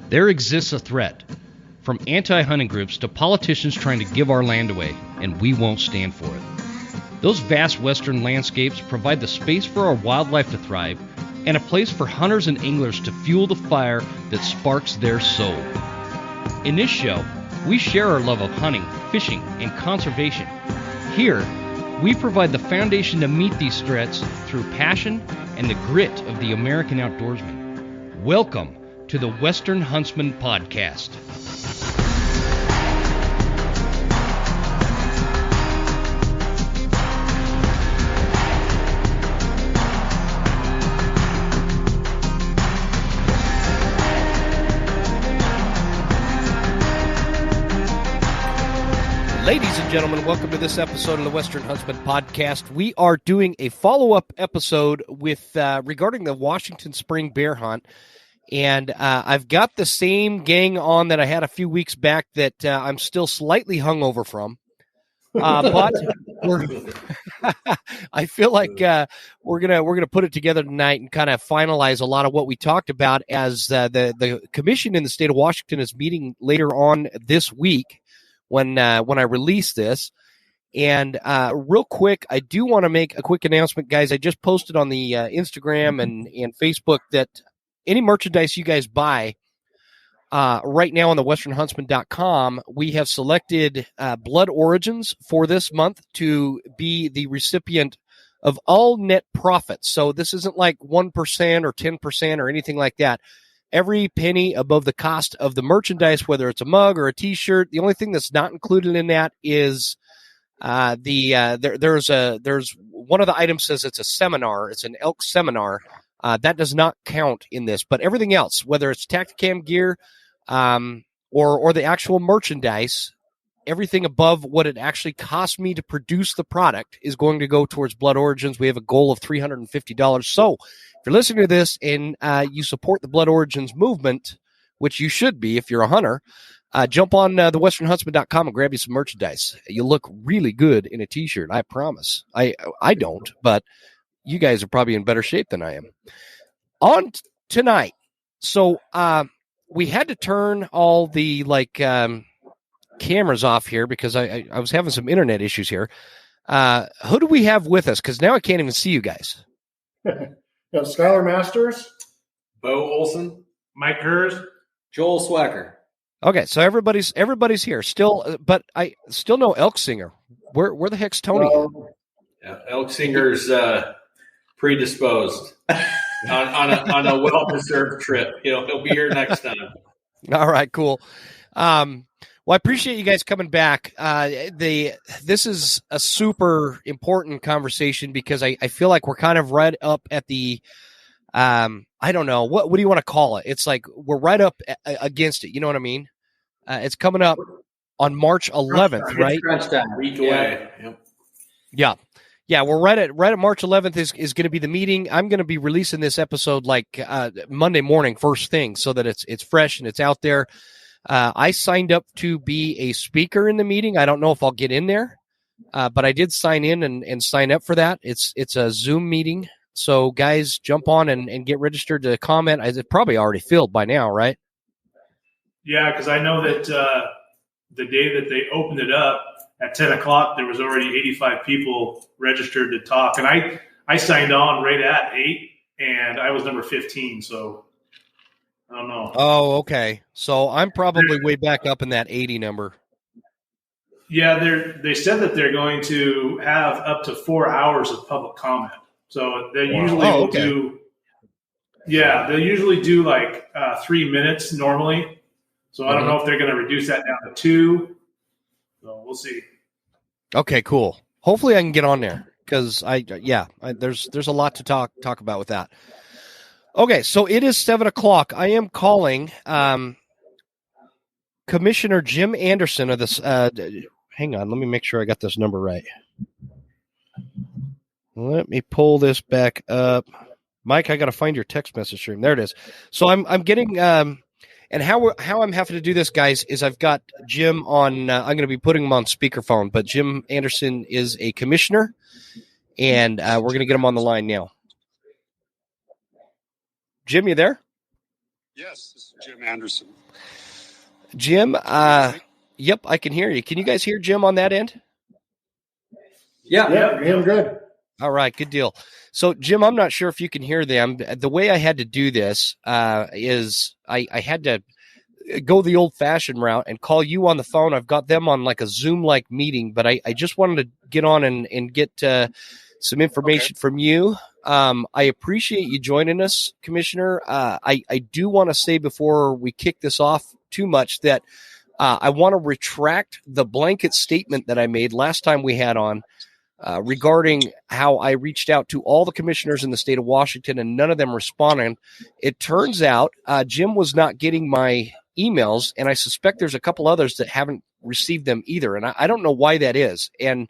There exists a threat, from anti-hunting groups to politicians trying to give our land away, and we won't stand for it. Those vast western landscapes provide the space for our wildlife to thrive and a place for hunters and anglers to fuel the fire that sparks their soul. In this show, we share our love of hunting, fishing, and conservation. Here, we provide the foundation to meet these threats through passion and the grit of the American outdoorsman. Welcome to the Western Huntsman Podcast. Ladies and gentlemen, welcome to this episode of the Western Huntsman Podcast. We are doing a follow-up episode with regarding the Washington Spring Bear Hunt, and I've got the same gang on that I had a few weeks back that I'm still slightly hungover from, but I feel like we're gonna put it together tonight and kind of finalize a lot of what we talked about as the commission in the state of Washington is meeting later on this week. When I release this. And real quick, I do want to make a quick announcement, guys. I just posted on the Instagram and Facebook that any merchandise you guys buy right now on the westernhuntsman.com, we have selected Blood Origins for this month to be the recipient of all net profits. So this isn't like 1% or 10% or anything like that. Every penny above the cost of the merchandise, whether it's a mug or a T-shirt, the only thing that's not included in that is there's one of the items says it's a seminar, it's an elk seminar. That does not count in this, but everything else, whether it's Tacticam gear or the actual merchandise, everything above what it actually cost me to produce the product is going to go towards Blood Origins. We have a goal of $350. So if you're listening to this and you support the Blood Origins movement, which you should be if you're a hunter, jump on the westernhuntsman.com and grab you some merchandise. You look really good in a T-shirt, I promise. I don't, but you guys are probably in better shape than I am. On tonight, so we had to turn all the cameras off here because I was having some internet issues here. Who do we have with us? Because now I can't even see you guys. Skylar Masters, Beau Olson, Mike Herz, Joel Swecker. Okay, so everybody's here still, but I still know Elk Singer. Where the heck's Tony? Yeah, Elk Singer's predisposed on a well-deserved trip. He'll be here next time. All right, cool. Well, I appreciate you guys coming back. This is a super important conversation because I feel like we're kind of right up at the, I don't know, what do you want to call it? It's like we're right up against it. You know what I mean? It's coming up on March 11th, right? Crunch time, week away. Yep. Yeah, we're right at March 11th is going to be the meeting. I'm going to be releasing this episode like Monday morning, first thing, so that it's fresh and it's out there. I signed up to be a speaker in the meeting. I don't know if I'll get in there, but I did sign in and sign up for that. It's a Zoom meeting. So, guys, jump on and get registered to comment. It's probably already filled by now, right? Yeah, because I know that the day that they opened it up at 10 o'clock, there was already 85 people registered to talk. And I signed on right at 8, and I was number 15, so I don't know. Oh, okay. So I'm probably way back up in that 80 number. Yeah, they said that they're going to have up to 4 hours of public comment. So they usually will do. Yeah, they usually do like 3 minutes normally. So I don't know if they're going to reduce that down to 2. So we'll see. Okay, cool. Hopefully I can get on there because there's a lot to talk about with that. Okay, so it is 7 o'clock. I am calling Commissioner Jim Anderson of this. Hang on, let me make sure I got this number right. Let me pull this back up. Mike, I got to find your text message stream. There it is. So I'm getting and how I'm having to do this, guys, is I've got Jim on. I'm going to be putting him on speakerphone, but Jim Anderson is a commissioner, and we're going to get him on the line now. Jim, you there? Yes, this is Jim Anderson. Jim, yep, I can hear you. Can you guys hear Jim on that end? Yeah, him good. All right, good deal. So, Jim, I'm not sure if you can hear them. The way I had to do this is I had to go the old-fashioned route and call you on the phone. I've got them on like a Zoom-like meeting, but I just wanted to get on and get some information from you. I appreciate you joining us, Commissioner. I do want to say before we kick this off too much that I want to retract the blanket statement that I made last time we had on regarding how I reached out to all the commissioners in the state of Washington and none of them responded. It turns out Jim was not getting my emails, and I suspect there's a couple others that haven't received them either, and I don't know why that is. And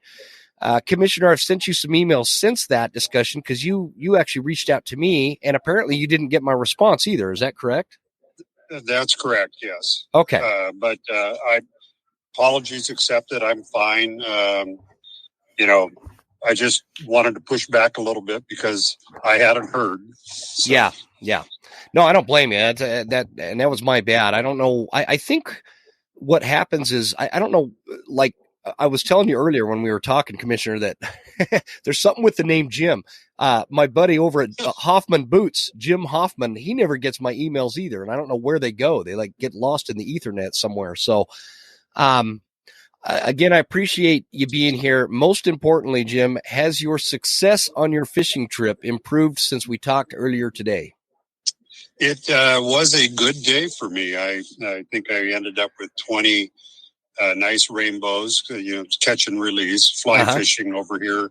Commissioner, I've sent you some emails since that discussion because you actually reached out to me, and apparently you didn't get my response either. Is that correct? That's correct, yes. Okay. But apologies accepted. I'm fine. I just wanted to push back a little bit because I hadn't heard. So. Yeah. No, I don't blame you. That was my bad. I don't know. I think what happens is I don't know. Like I was telling you earlier when we were talking, Commissioner, that there's something with the name Jim. My buddy over at Hoffman Boots, Jim Hoffman, he never gets my emails either, and I don't know where they go. They like get lost in the Ethernet somewhere. So, again, I appreciate you being here. Most importantly, Jim, has your success on your fishing trip improved since we talked earlier today? It was a good day for me. I think I ended up with 20 nice rainbows, catch and release, fly fishing over here.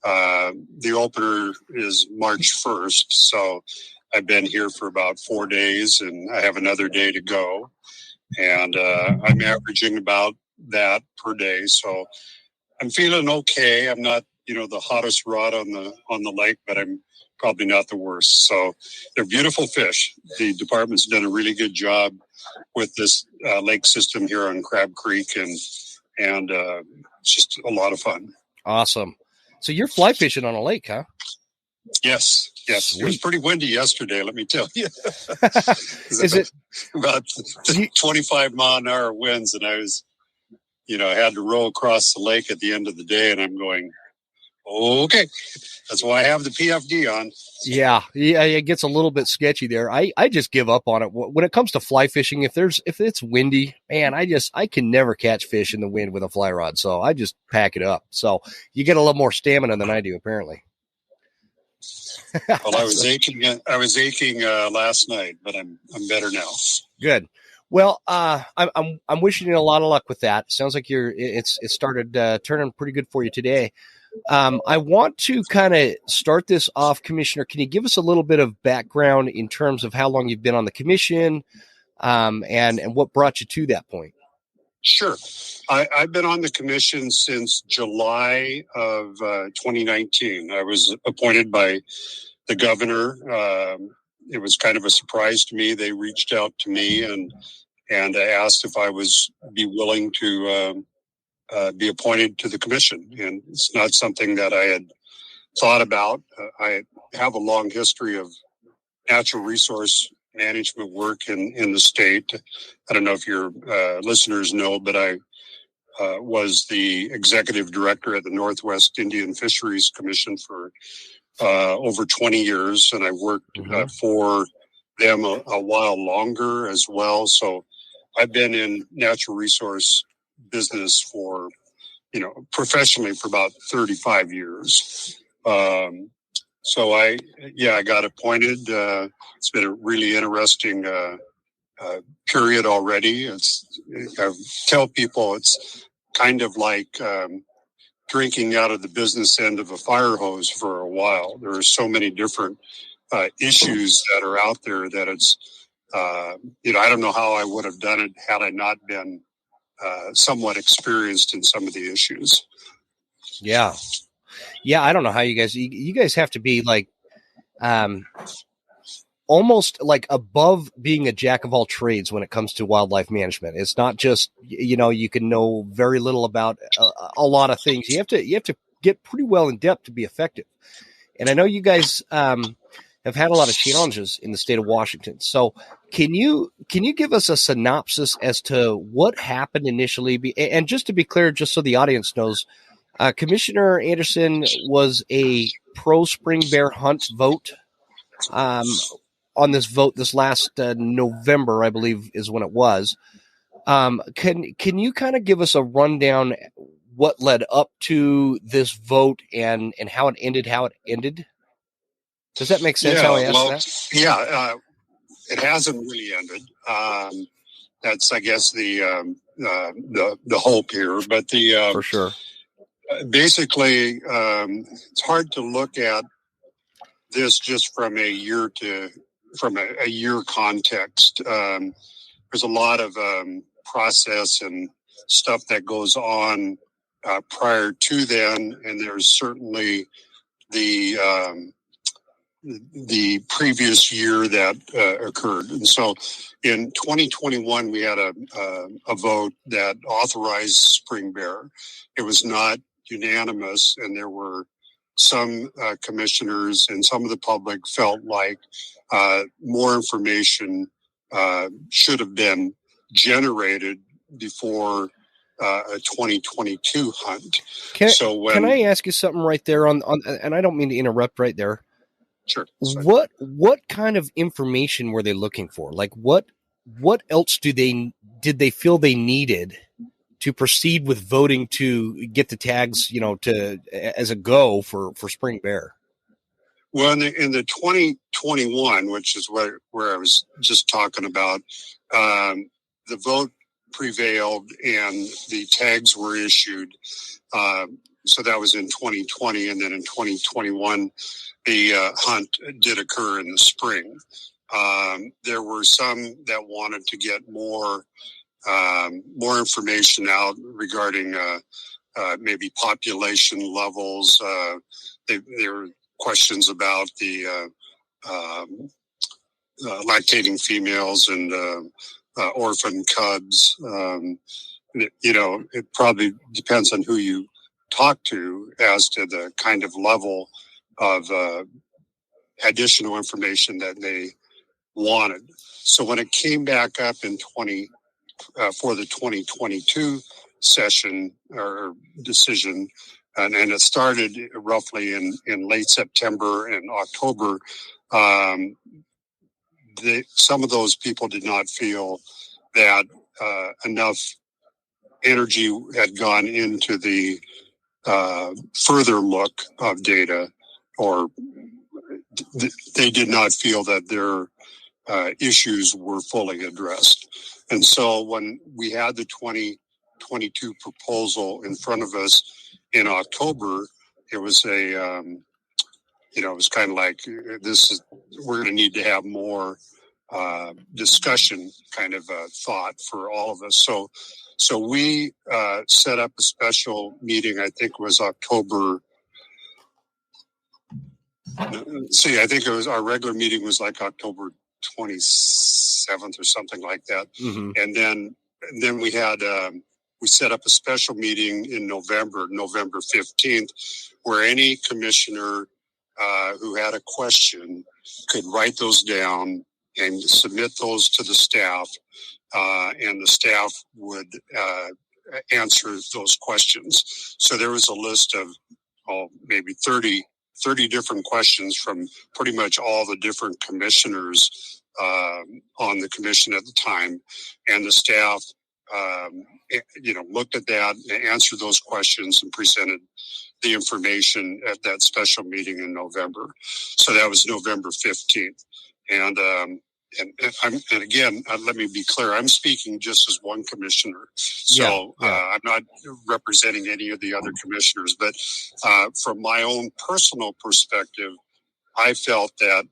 The opener is March 1st, so I've been here for about 4 days, and I have another day to go. And I'm averaging about that per day, so I'm feeling okay. I'm not, the hottest rod on the lake, but I'm probably not the worst. So they're beautiful fish. The department's done a really good job with this lake system here on Crab Creek, and it's just a lot of fun. Awesome. So you're fly fishing on a lake, huh? Yes. Sweet. It was pretty windy yesterday, let me tell you. Is it about 25 mile an hour winds, and I was, I had to row across the lake at the end of the day, and I'm going, okay. That's why I have the PFD on. Yeah, it gets a little bit sketchy there. I just give up on it when it comes to fly fishing. If it's windy, man, I can never catch fish in the wind with a fly rod, so I just pack it up. So you get a little more stamina than I do, apparently. Well, I was aching last night, but I'm better now. Good. Well, I'm wishing you a lot of luck with that. Sounds like it started turning pretty good for you today. I want to kind of start this off, Commissioner. Can you give us a little bit of background in terms of how long you've been on the commission, and what brought you to that point? Sure. I've been on the commission since July of 2019. I was appointed by the governor. It was kind of a surprise to me. They reached out to me and asked if I was be willing to be appointed to the commission. And it's not something that I had thought about. I have a long history of natural resource management work in the state. I don't know if your listeners know, but I was the executive director at the Northwest Indian Fisheries Commission for over 20 years, and I worked for them a while longer as well. So I've been in natural resource business for, professionally for about 35 years. So I got appointed. It's been a really interesting period already. I tell people it's kind of like drinking out of the business end of a fire hose for a while. There are so many different issues that are out there that it's, I don't know how I would have done it had I not been somewhat experienced in some of the issues. Yeah. I don't know how you guys have to be like, almost like above being a jack of all trades when it comes to wildlife management. It's not just, you can know very little about a lot of things. You have to get pretty well in depth to be effective. And I know you guys have have had a lot of challenges in the state of Washington. So can you give us a synopsis as to what happened initially? And just to be clear, just so the audience knows, Commissioner Anderson was a pro spring bear hunt vote on this vote this last November, I believe is when it was. Can you kind of give us a rundown what led up to this vote and how it ended? Does that make sense? How I asked that? Yeah, it hasn't really ended. That's, I guess, the hope here. But for sure. Basically, it's hard to look at this just from a year context. There's a lot of process and stuff that goes on prior to then, and there's certainly the previous year that occurred. And so in 2021, we had a vote that authorized spring bear. It was not unanimous, and there were some commissioners and some of the public felt like more information should have been generated before a 2022 hunt. Can I ask you something right there on and I don't mean to interrupt right there. Sure. What kind of information were they looking for? Like what else did they feel they needed to proceed with voting to get the tags, to as a go for spring bear? Well, in the 2021, which is where I was just talking about, the vote prevailed and the tags were issued. So that was in 2020, and then in 2021, the hunt did occur in the spring. There were some that wanted to get more information out regarding maybe population levels. There were questions about the lactating females and orphan cubs. It probably depends on who you talk to as to the kind of level of additional information that they wanted. So when it came back up in for the 2022 session or decision, and it started roughly in late September and October, some of those people did not feel that enough energy had gone into the further look of data, or they did not feel that their issues were fully addressed. And so when we had the 2022 proposal in front of us in October, it was it was kind of like, we're going to need to have more discussion kind of thought for all of us. So we set up a special meeting. I think it was October. I think it was, our regular meeting was like October 27th or something like that. Mm-hmm. And then we had we set up a special meeting in November 15th, where any commissioner who had a question could write those down and submit those to the staff, and the staff would answer those questions. So there was a list of maybe 30 different questions from pretty much all the different commissioners on the commission at the time, and the staff looked at that and answered those questions and presented the information at that special meeting in November. So that was November 15th. And again, let me be clear, I'm speaking just as one commissioner. So I'm not representing any of the other commissioners, but from my own personal perspective, I felt that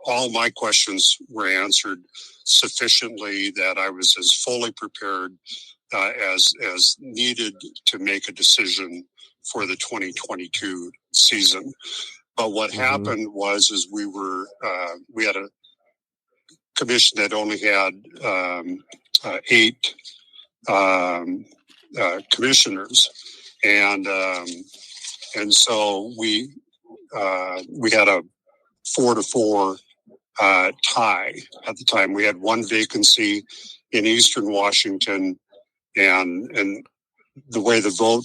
all my questions were answered sufficiently, that I was as fully prepared as needed to make a decision for the 2022 season. But what happened was we had a commission that only had 8 commissioners, and And so we had a 4-4 tie at the time. We had one vacancy in Eastern Washington, and the way the vote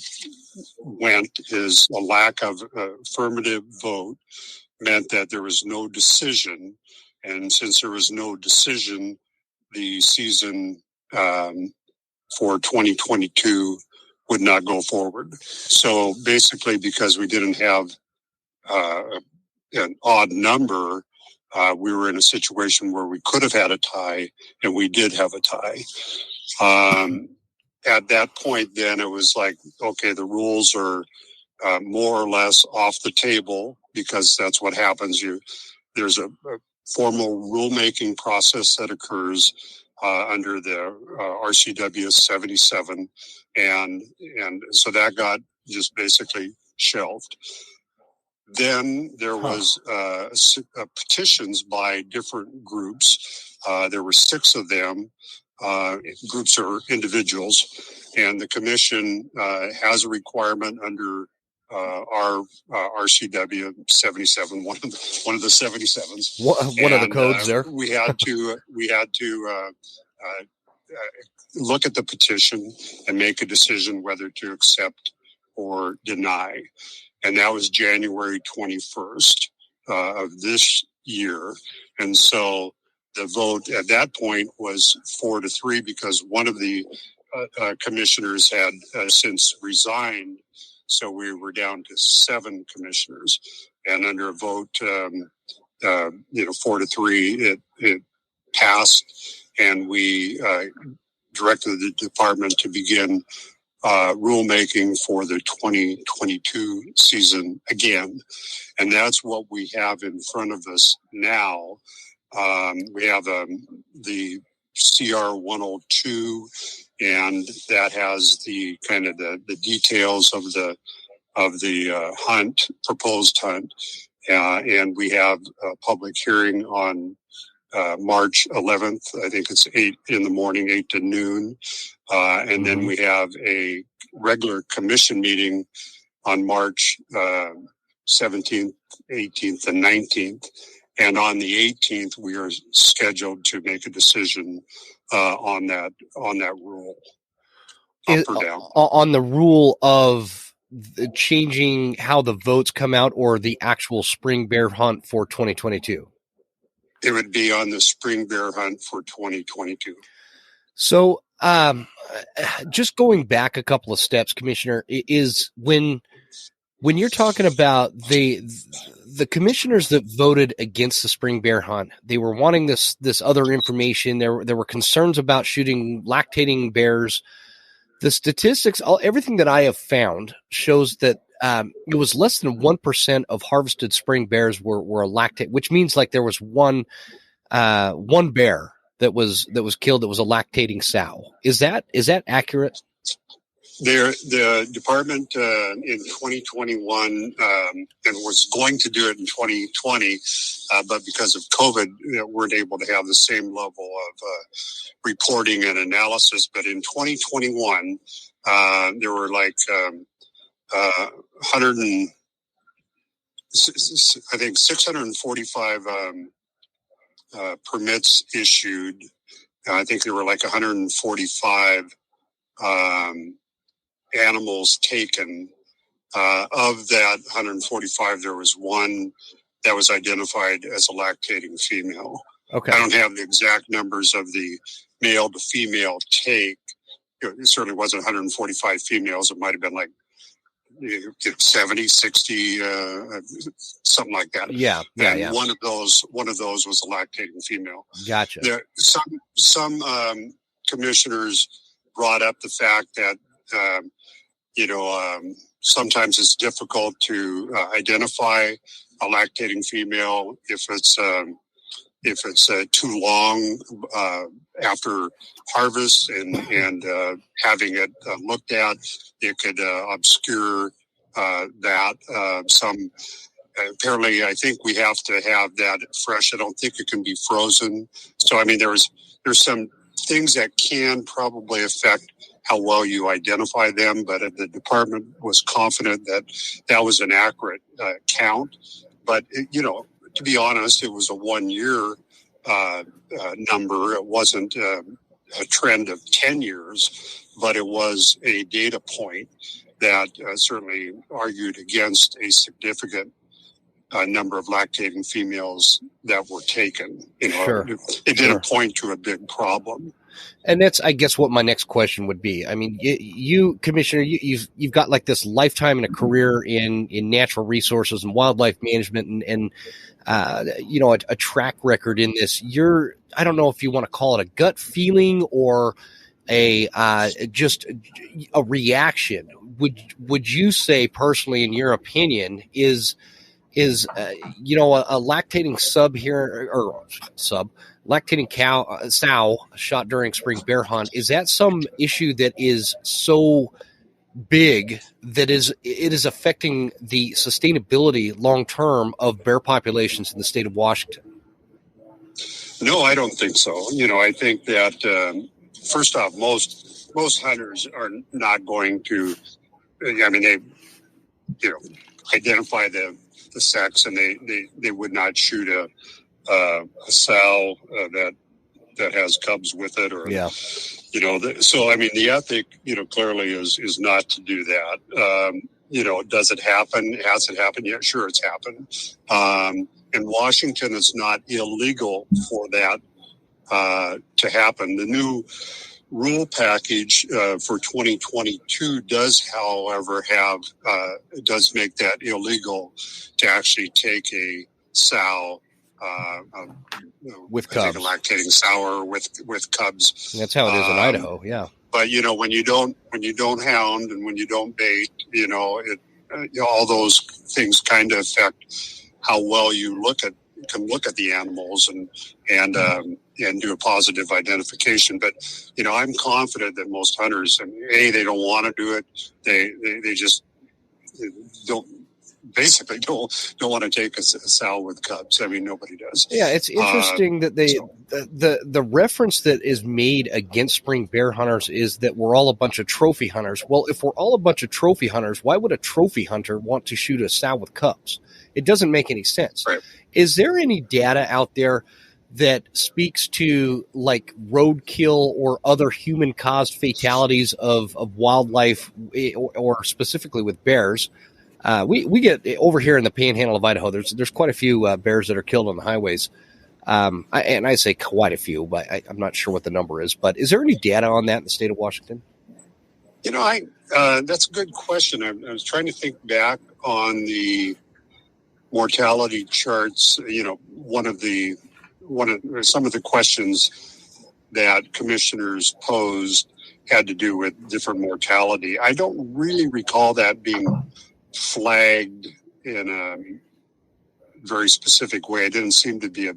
went is a lack of affirmative vote meant that there was no decision. And since there was no decision, the season for 2022 would not go forward. So basically, because we didn't have an odd number, we were in a situation where we could have had a tie, and we did have a tie. At that point, then it was like, okay, the rules are more or less off the table, because that's what happens. There's a formal rulemaking process that occurs under the RCW 77, and so that got just basically shelved. Then there was petitions by different groups. There were 6 of them, groups or individuals, and the commission has a requirement under our RCW 77, one of the 77s. One of the codes there. We had to look at the petition and make a decision whether to accept or deny. And that was January 21st of this year. And so the vote at that point was 4-3, because one of the commissioners had since resigned. So we were down to 7 commissioners, and under a vote, 4-3, it passed, and we directed the department to begin rulemaking for the 2022 season again. And that's what we have in front of us now. We have the CR 102, and that has the kind of the details of the hunt, proposed hunt, and we have a public hearing on March 11th. I think it's 8 in the morning, 8 to noon, and then we have a regular commission meeting on March 17th, 18th, and 19th. And on the 18th, we are scheduled to make a decision on that rule, up or down. On the rule of changing how the votes come out, or the actual spring bear hunt for 2022? It would be on the spring bear hunt for 2022. So, just going back a couple of steps, Commissioner, is when you're talking about the commissioners that voted against the spring bear hunt, they were wanting this other information. There were concerns about shooting lactating bears. The statistics, everything that I have found shows that it was less than 1% of harvested spring bears were lactate, which means like there was one bear that was killed that was a lactating sow. Is that accurate? The department in 2021 and was going to do it in 2020, but because of COVID, weren't able to have the same level of reporting and analysis. But in 2021, there were like 645 permits issued. I think there were like 145 animals taken. Of that 145, there was one that was identified as a lactating female. Okay. I don't have the exact numbers of the male to female take. It certainly wasn't 145 females. It might have been like 70, 60, something like that. Yeah. One of those was a lactating female. Gotcha. Some commissioners brought up the fact that sometimes it's difficult to identify a lactating female if it's too long after harvest, and having it looked at, it could obscure that. Apparently, I think we have to have that fresh. I don't think it can be frozen. So, I mean, there's some things that can probably affect how well you identify them, but the department was confident that that was an accurate count. But, to be honest, it was a 1 year number. It wasn't a trend of 10 years, but it was a data point that certainly argued against a significant number of lactating females that were taken. Sure. It didn't point to a big problem. And that's, I guess, what my next question would be. I mean, you Commissioner, you've got like this lifetime and a career in natural resources and wildlife management, and a track record in this. I don't know if you want to call it a gut feeling or just a reaction. Would you say personally, in your opinion, is a lactating sow shot during spring bear hunt, is that some issue that is so big that it is affecting the sustainability long term of bear populations in the state of Washington? No, I don't think so. I think that first off, most hunters are not going to. I mean, they identify the sex, and they would not shoot a sow that has cubs with it, or so I mean, the ethic clearly is not to do that. Does it happen? Has it happened yet? Sure, it's happened. In Washington, it's not illegal for that to happen. The new rule package for 2022 does, however, does make that illegal to actually take a sow with cubs, a lactating sow with cubs. That's how it is in Idaho, yeah. But when you don't hound and when you don't bait, all those things kind of affect how well you can look at the animals and do a positive identification. But I'm confident that most hunters, they don't want to do it. They just don't want to take a sow with cubs. I mean, nobody does. Yeah, it's interesting that the reference that is made against spring bear hunters is that we're all a bunch of trophy hunters. Well, if we're all a bunch of trophy hunters, why would a trophy hunter want to shoot a sow with cubs? It doesn't make any sense. Right. Is there any data out there that speaks to like roadkill or other human-caused fatalities of wildlife, or specifically with bears? We get over here in the Panhandle of Idaho. There's quite a few bears that are killed on the highways, and I say quite a few, but I'm not sure what the number is. But is there any data on that in the state of Washington? That's a good question. I was trying to think back on the mortality charts. Some of the questions that commissioners posed had to do with different mortality. I don't really recall that being flagged in a very specific way. It didn't seem to be a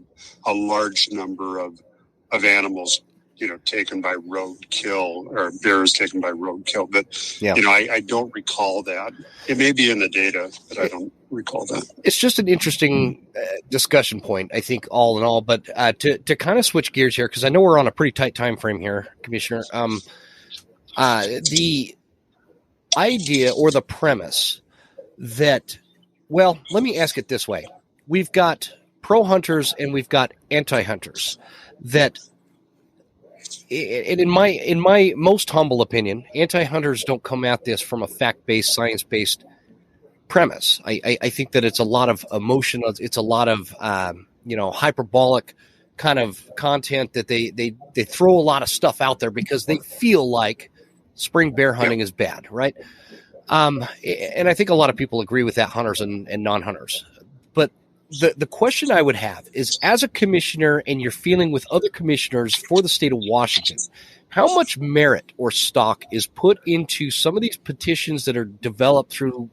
large number of animals, taken by roadkill, or bears taken by roadkill. But, I don't recall that. It may be in the data, but I don't recall that. It's just an interesting discussion point, I think, all in all. But to kind of switch gears here, because I know we're on a pretty tight time frame here, Commissioner, the idea or the premise that, well, let me ask it this way. We've got pro hunters and we've got anti-hunters that, and in my most humble opinion, anti-hunters don't come at this from a fact-based, science-based premise. I think that it's a lot of emotion. It's a lot of, hyperbolic kind of content that they throw a lot of stuff out there because they feel like spring bear hunting is bad, right? And I think a lot of people agree with that, hunters and non-hunters. But the question I would have is, as a commissioner and you're feeling with other commissioners for the state of Washington, how much merit or stock is put into some of these petitions that are developed through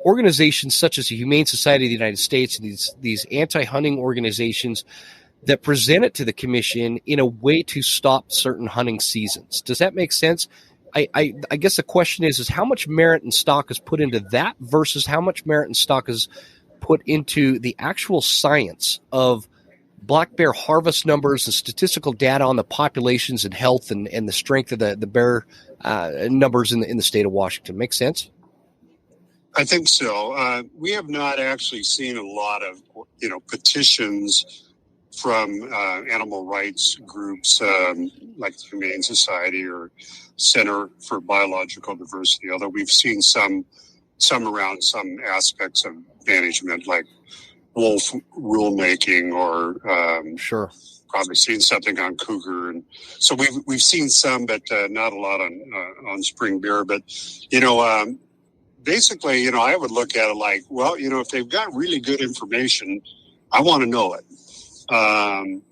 organizations such as the Humane Society of the United States and these anti-hunting organizations that present it to the commission in a way to stop certain hunting seasons? Does that make sense? I guess the question is how much merit and stock is put into that versus how much merit and stock is put into the actual science of black bear harvest numbers, the statistical data on the populations and health and the strength of the bear numbers in the state of Washington. Make sense? I think so. We have not actually seen a lot of, petitions from animal rights groups like the Humane Society or Center for Biological Diversity, although we've seen some around some aspects of management, like wolf rulemaking, or sure, probably seen something on cougar, and so we've seen some, but not a lot on spring bear. But basically, I would look at it like, well, if they've got really good information, I want to know it. And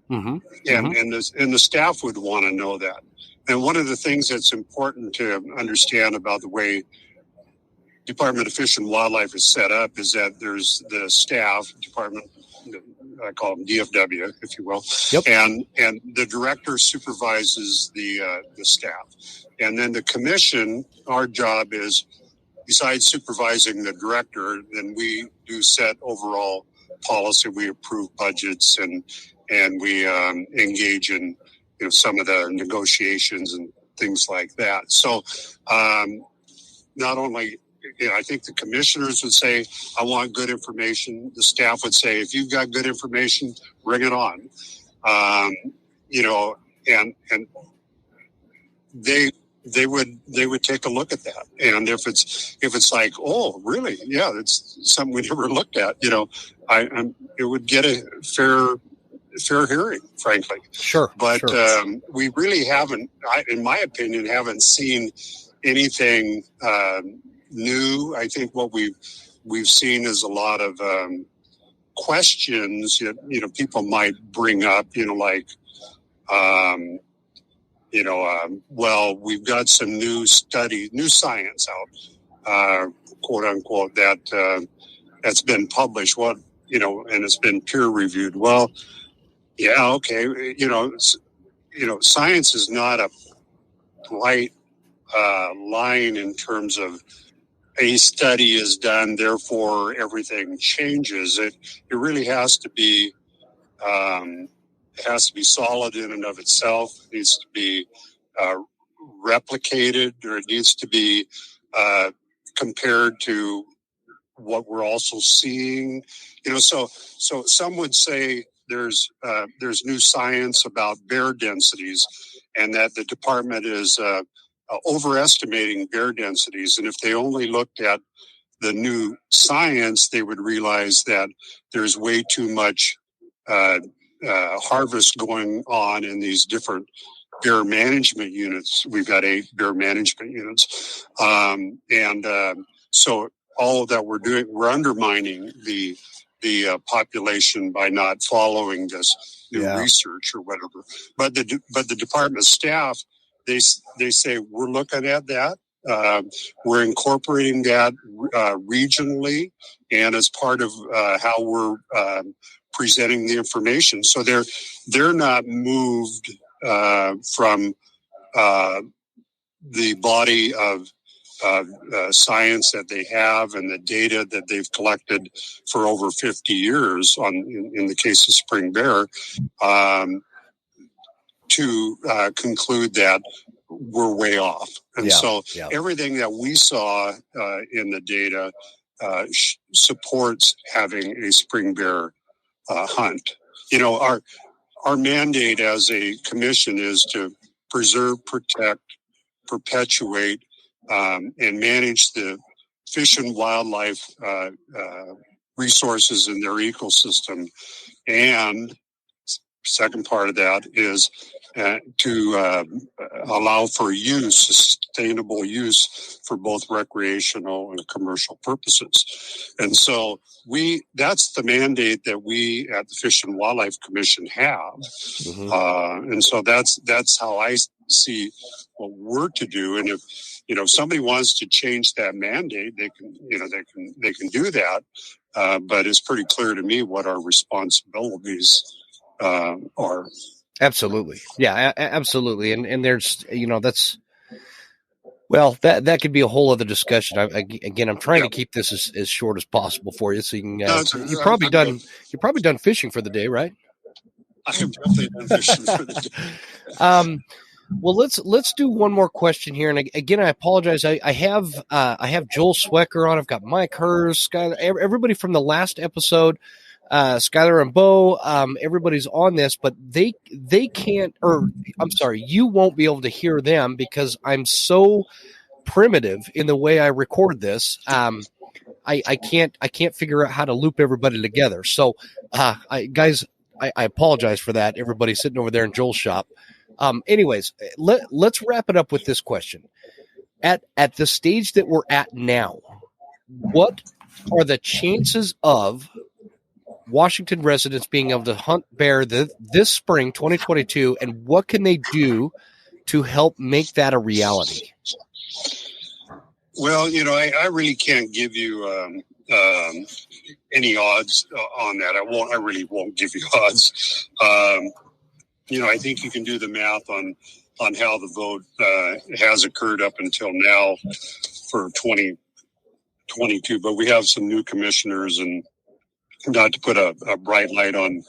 the staff would want to know that. And one of the things that's important to understand about the way Department of Fish and Wildlife is set up is that there's the staff department, I call them DFW, if you will, yep. and the director supervises the staff, and then the commission. Our job is, besides supervising the director, then we do set overall policy. We approve budgets and we engage in some of the negotiations and things like that. So not only, I think the commissioners would say, I want good information. The staff would say, if you've got good information, bring it on. And they would take a look at that. And if it's like, oh, really? Yeah, it's something we never looked at. It would get a fair hearing, frankly. Sure. But sure. We really haven't, in my opinion, haven't seen anything new. I think what we've seen is a lot of questions that people might bring up. Well, we've got some new science out, quote unquote, that's been published. What and it's been peer reviewed. Well, yeah, okay. Science is not a bright line in terms of a study is done, therefore everything changes. It really has to be solid in and of itself. It needs to be replicated, or it needs to be compared to what we're also seeing. So some would say there's new science about bear densities, and that the department is overestimating bear densities. And if they only looked at the new science, they would realize that there's way too much harvest going on in these different bear management units. We've got 8 bear management units. So all of that we're doing, we're undermining the population by not following this new research or whatever. But the department staff, they say, we're looking at that. We're incorporating that regionally and as part of how we're presenting the information. So they're not moved from the body of science that they have and the data that they've collected for over 50 years in the case of spring bear, to conclude that we're way off. And everything that we saw in the data supports having a spring bear hunt. Our mandate as a commission is to preserve, protect, perpetuate, and manage the fish and wildlife resources in their ecosystem. And second part of that is to allow for sustainable use for both recreational and commercial purposes. And so that's the mandate that we at the Fish and Wildlife Commission have. Mm-hmm. And so that's how I see what we're to do. And if somebody wants to change that mandate, they can do that. But it's pretty clear to me what our responsibilities are. Absolutely. Yeah, absolutely. And there's, Well, that could be a whole other discussion. I'm trying to keep this as short as possible for you, so you can. You're probably done fishing for the day, right? I am definitely done fishing for the day. Well, let's do one more question here, and again, I apologize. I have Joel Swecker on. I've got Mike Herz, Skylar, everybody from the last episode. Skylar and Beau, everybody's on this, but they can't, or I'm sorry, you won't be able to hear them because I'm so primitive in the way I record this. I can't figure out how to loop everybody together. So, I apologize for that. Everybody sitting over there in Joel's shop. Anyways, let's wrap it up with this question. At the stage that we're at now, what are the chances of Washington residents being able to hunt bear this spring, 2022, and what can they do to help make that a reality? Well, I really can't give you any odds on that. I really won't give you odds. I think you can do the math on how the vote has occurred up until now for 2022. But we have some new commissioners, and not to put a bright light on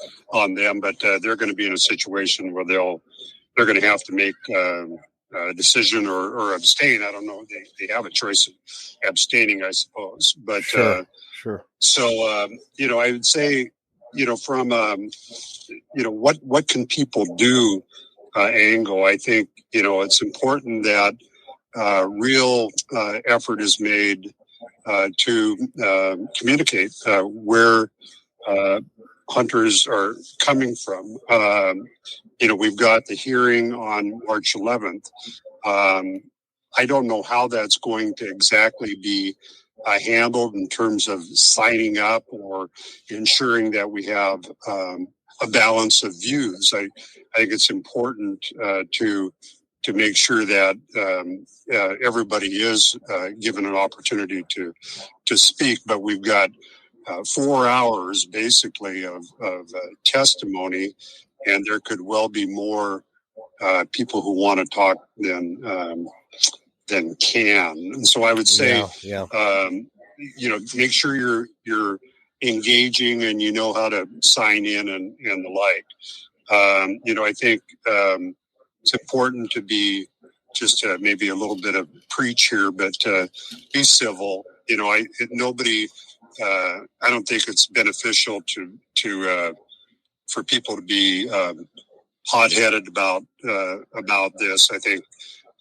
them, but they're going to be in a situation where they're going to have to make a decision or abstain. I don't know. They have a choice of abstaining, I suppose. But sure. So I would say, from what can people do angle, I think it's important that real effort is made to communicate where hunters are coming from. We've got the hearing on March 11th. I don't know how that's going to exactly be handled in terms of signing up or ensuring that we have a balance of views. I think it's important to make sure that everybody is given an opportunity to speak. But we've got 4 hours basically of testimony, and there could well be more people who want to talk than can. And so I would say, make sure you're engaging and you know how to sign in and the like. I think it's important to be just maybe a little bit of preach here, but be civil. I don't think it's beneficial for people to be hot-headed about this. I think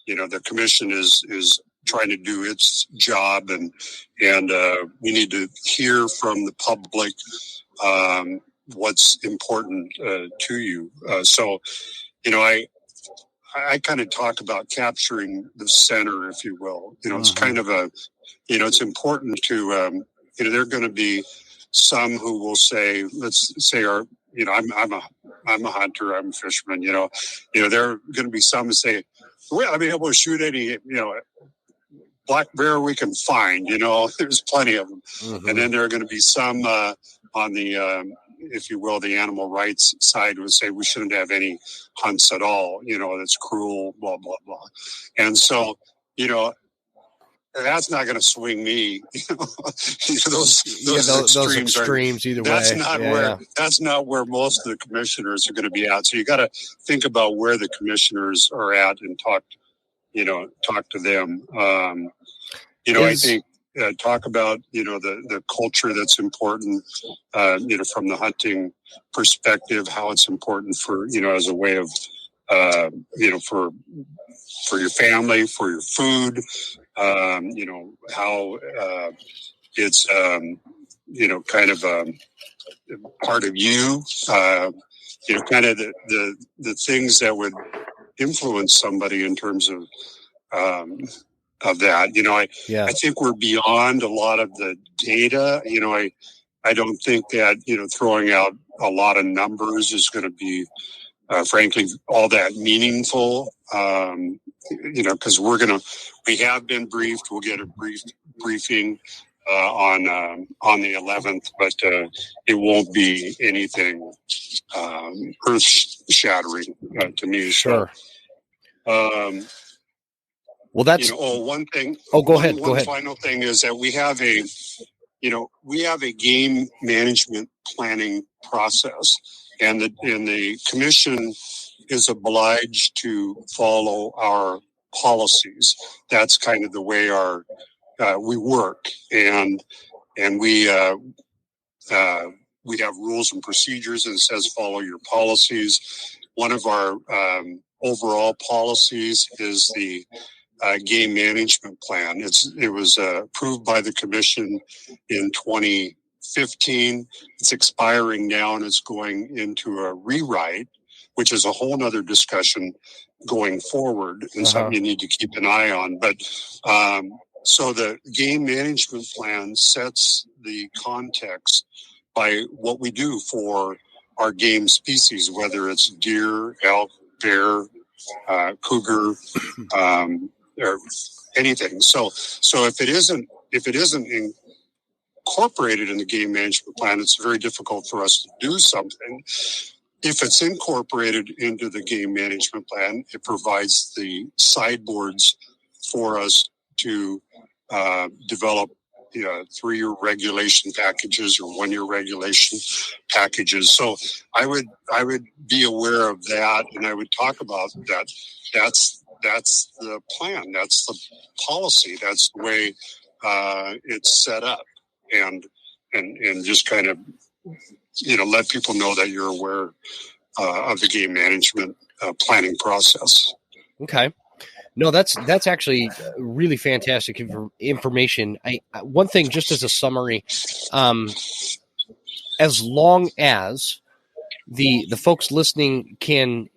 the commission is trying to do its job, and we need to hear from the public what's important to you. So I kind of talk about capturing the center, if you will. It's kind of it's important to there are going to be some who will say, let's say I'm a hunter, I'm a fisherman. There are going to be some who say, well, I'll be able to shoot any black bear we can find. There's plenty of them. Mm-hmm. And then there are going to be some on the if you will, the animal rights side would say we shouldn't have any hunts at all. That's cruel, blah blah blah. And so that's not going to swing me. Those extremes either way. That's not where most of the commissioners are going to be at. So you got to think about where the commissioners are at and talk to them. I think talk about the culture that's important. From the hunting perspective, how it's important for as a way of for your family, for your food. How it's kind of part of you. Kind of the things that would influence somebody in terms of that. I think we're beyond a lot of the data. I don't think that throwing out a lot of numbers is going to be frankly all that meaningful. Because we have been briefed. We'll get a briefing on the 11th, but it won't be anything earth shattering to me. Sure. Well, that's one thing. Oh, go ahead. One final thing is that we have a game management planning process, and the commission is obliged to follow our policies. That's kind of the way we work, and we have rules and procedures, and it says follow your policies. One of our overall policies is the game management plan. It was approved by the commission in 2015. It's expiring now, and it's going into a rewrite, which is a whole nother discussion going forward, and something you need to keep an eye on. But so the game management plan sets the context by what we do for our game species, whether it's deer, elk, bear, cougar, or anything. So if it isn't incorporated in the game management plan, it's very difficult for us to do something. If it's incorporated into the game management plan, it provides the sideboards for us to develop 3-year regulation packages or 1-year regulation packages. So I would be aware of that, and I would talk about that. That's the plan. That's the policy. That's the way it's set up, and just kind of let people know that you're aware of the game management planning process. Okay. No, that's actually really fantastic information. One thing, just as a summary, as long as the folks listening can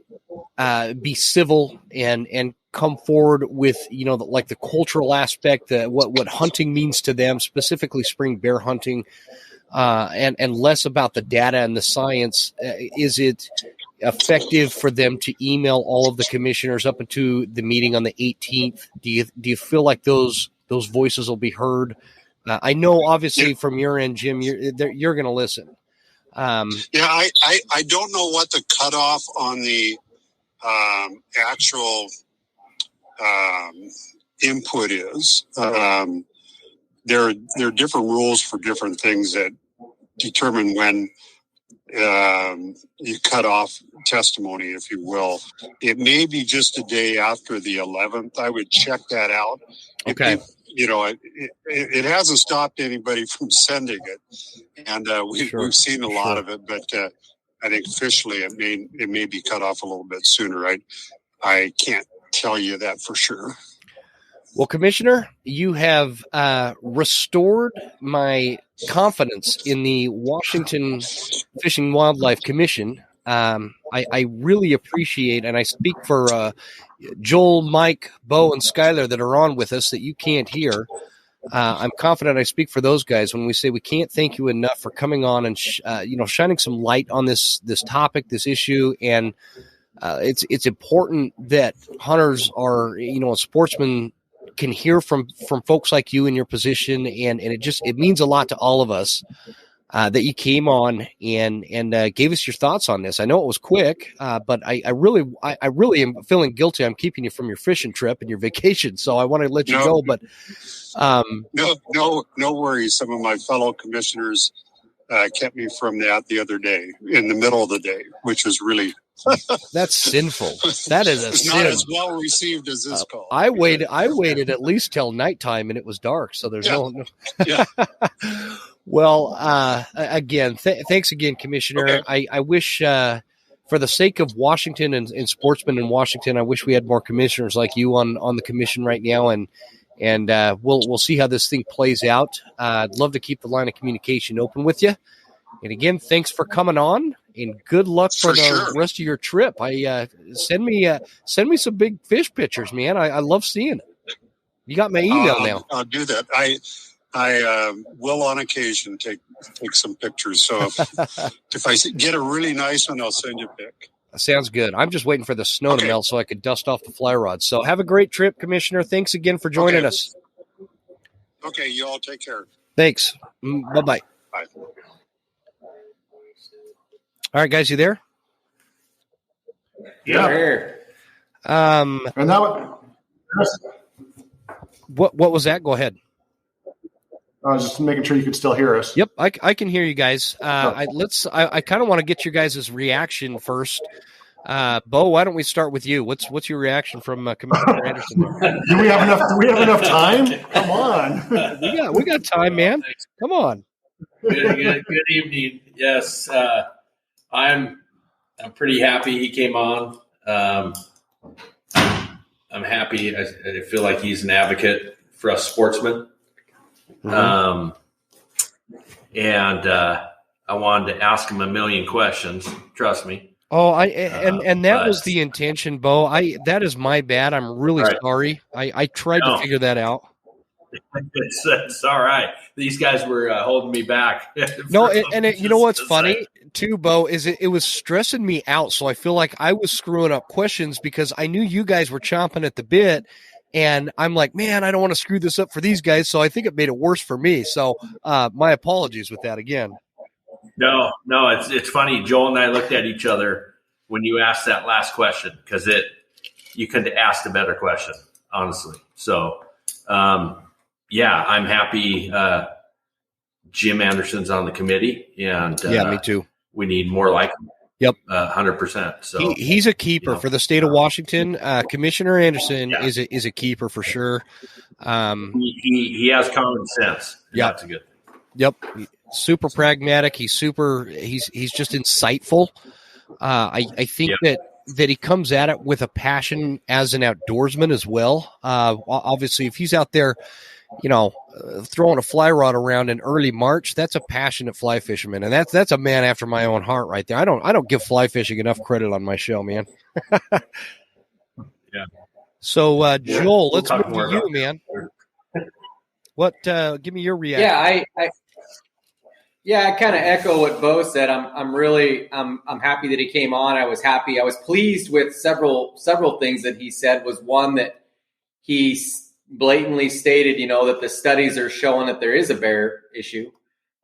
be civil and come forward with the cultural aspect, what hunting means to them, specifically spring bear hunting, and less about the data and the science, is it effective for them to email all of the commissioners up into the meeting on the 18th? Do you feel like those voices will be heard? I know, obviously, from your end, Jim, you're going to listen. I don't know what the cutoff on the actual input is. There are different rules for different things that determine when you cut off testimony, if you will. It may be just a day after the 11th. I would check that out. Okay. It hasn't stopped anybody from sending it, and we've seen a lot of it. But I think officially it may be cut off a little bit sooner. I can't tell you that for sure. Well, Commissioner, you have restored my confidence in the Washington Fish and Wildlife Commission. I really appreciate, and I speak for Joel, Mike, Beau, and Skylar that are on with us that you can't hear. I'm confident I speak for those guys when we say we can't thank you enough for coming on and shining some light on this topic, this issue, and it's important that hunters are, sportsmen can hear from folks like you in your position, and it means a lot to all of us that you came on and gave us your thoughts on this. I know it was quick, but I really am feeling guilty. I'm keeping you from your fishing trip and your vacation, so I want to let you go. But no worries. Some of my fellow commissioners kept me from that the other day in the middle of the day, which was really. That's sinful. That is a sin. Not as well received as this call. I waited at least till nighttime, and it was dark, so there's no. Yeah. Well, again, thanks again, Commissioner. Okay. I wish, for the sake of Washington and sportsmen in Washington, I wish we had more commissioners like you on the commission right now, and we'll see how this thing plays out. I'd love to keep the line of communication open with you. And again, thanks for coming on, and good luck for the rest of your trip. Send me some big fish pictures, man. I love seeing it. You got my email now. I'll do that. I will on occasion take some pictures. So if I get a really nice one, I'll send you a pic. Sounds good. I'm just waiting for the snow to melt so I could dust off the fly rods. So have a great trip, Commissioner. Thanks again for joining us. Okay, you all take care. Thanks. Bye-bye. Bye. All right, guys, you there? Yeah. Here. And that was, What was that? Go ahead. I was just making sure you could still hear us. Yep, I can hear you guys. I kind of want to get your guys' reaction first. Beau, why don't we start with you? What's your reaction from Commissioner Anderson? Do we have enough time? Come on. we got time, man. Come on. Good evening. Yes, I'm pretty happy he came on. I'm happy. I feel like he's an advocate for us sportsmen. Mm-hmm. And I wanted to ask him a million questions. Trust me. Oh, that was the intention, Beau. That is my bad. I'm really sorry. I tried to figure that out. It's all right. These guys were holding me back. No, you know what's funny too, Beau, is it was stressing me out. So I feel like I was screwing up questions because I knew you guys were chomping at the bit, and I'm like, man, I don't want to screw this up for these guys. So I think it made it worse for me. So my apologies with that again. No, it's funny. Joel and I looked at each other when you asked that last question because you couldn't have asked a better question, honestly. So. I'm happy Jim Anderson's on the committee, and me too. We need more like him. Yep, 100%. So he's a keeper for the state of Washington. Commissioner Anderson is a keeper for sure. He has common sense. Yeah, that's a good thing. Yep, super pragmatic. He's just insightful. I think that he comes at it with a passion as an outdoorsman as well. Obviously, if he's out there, throwing a fly rod around in early March, that's a passionate fly fisherman, and that's a man after my own heart right there. I don't give fly fishing enough credit on my show, man. Yeah. So, Joel, let's move to you, man. What? Give me your reaction. I kind of echo what Beau said. I'm happy that he came on. I was happy. I was pleased with several things that he said. Was one that he blatantly stated, that the studies are showing that there is a bear issue.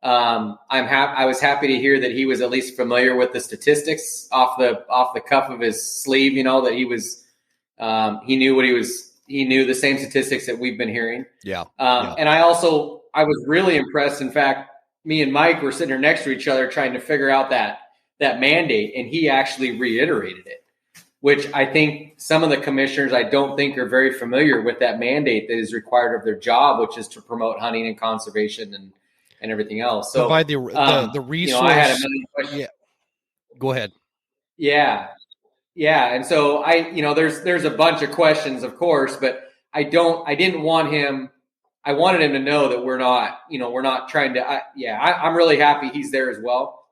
I was happy to hear that he was at least familiar with the statistics off the cuff of his sleeve. That he was he knew the same statistics that we've been hearing. And I was really impressed. In fact, me and Mike were sitting here next to each other trying to figure out that mandate, and he actually reiterated it, which I think some of the commissioners I don't think are very familiar with that mandate that is required of their job, which is to promote hunting and conservation and everything else. So provide the resource. I had a million questions. Yeah. Go ahead. Yeah. And so there's a bunch of questions, of course, but I wanted him to know that we're not trying to, I'm really happy he's there as well.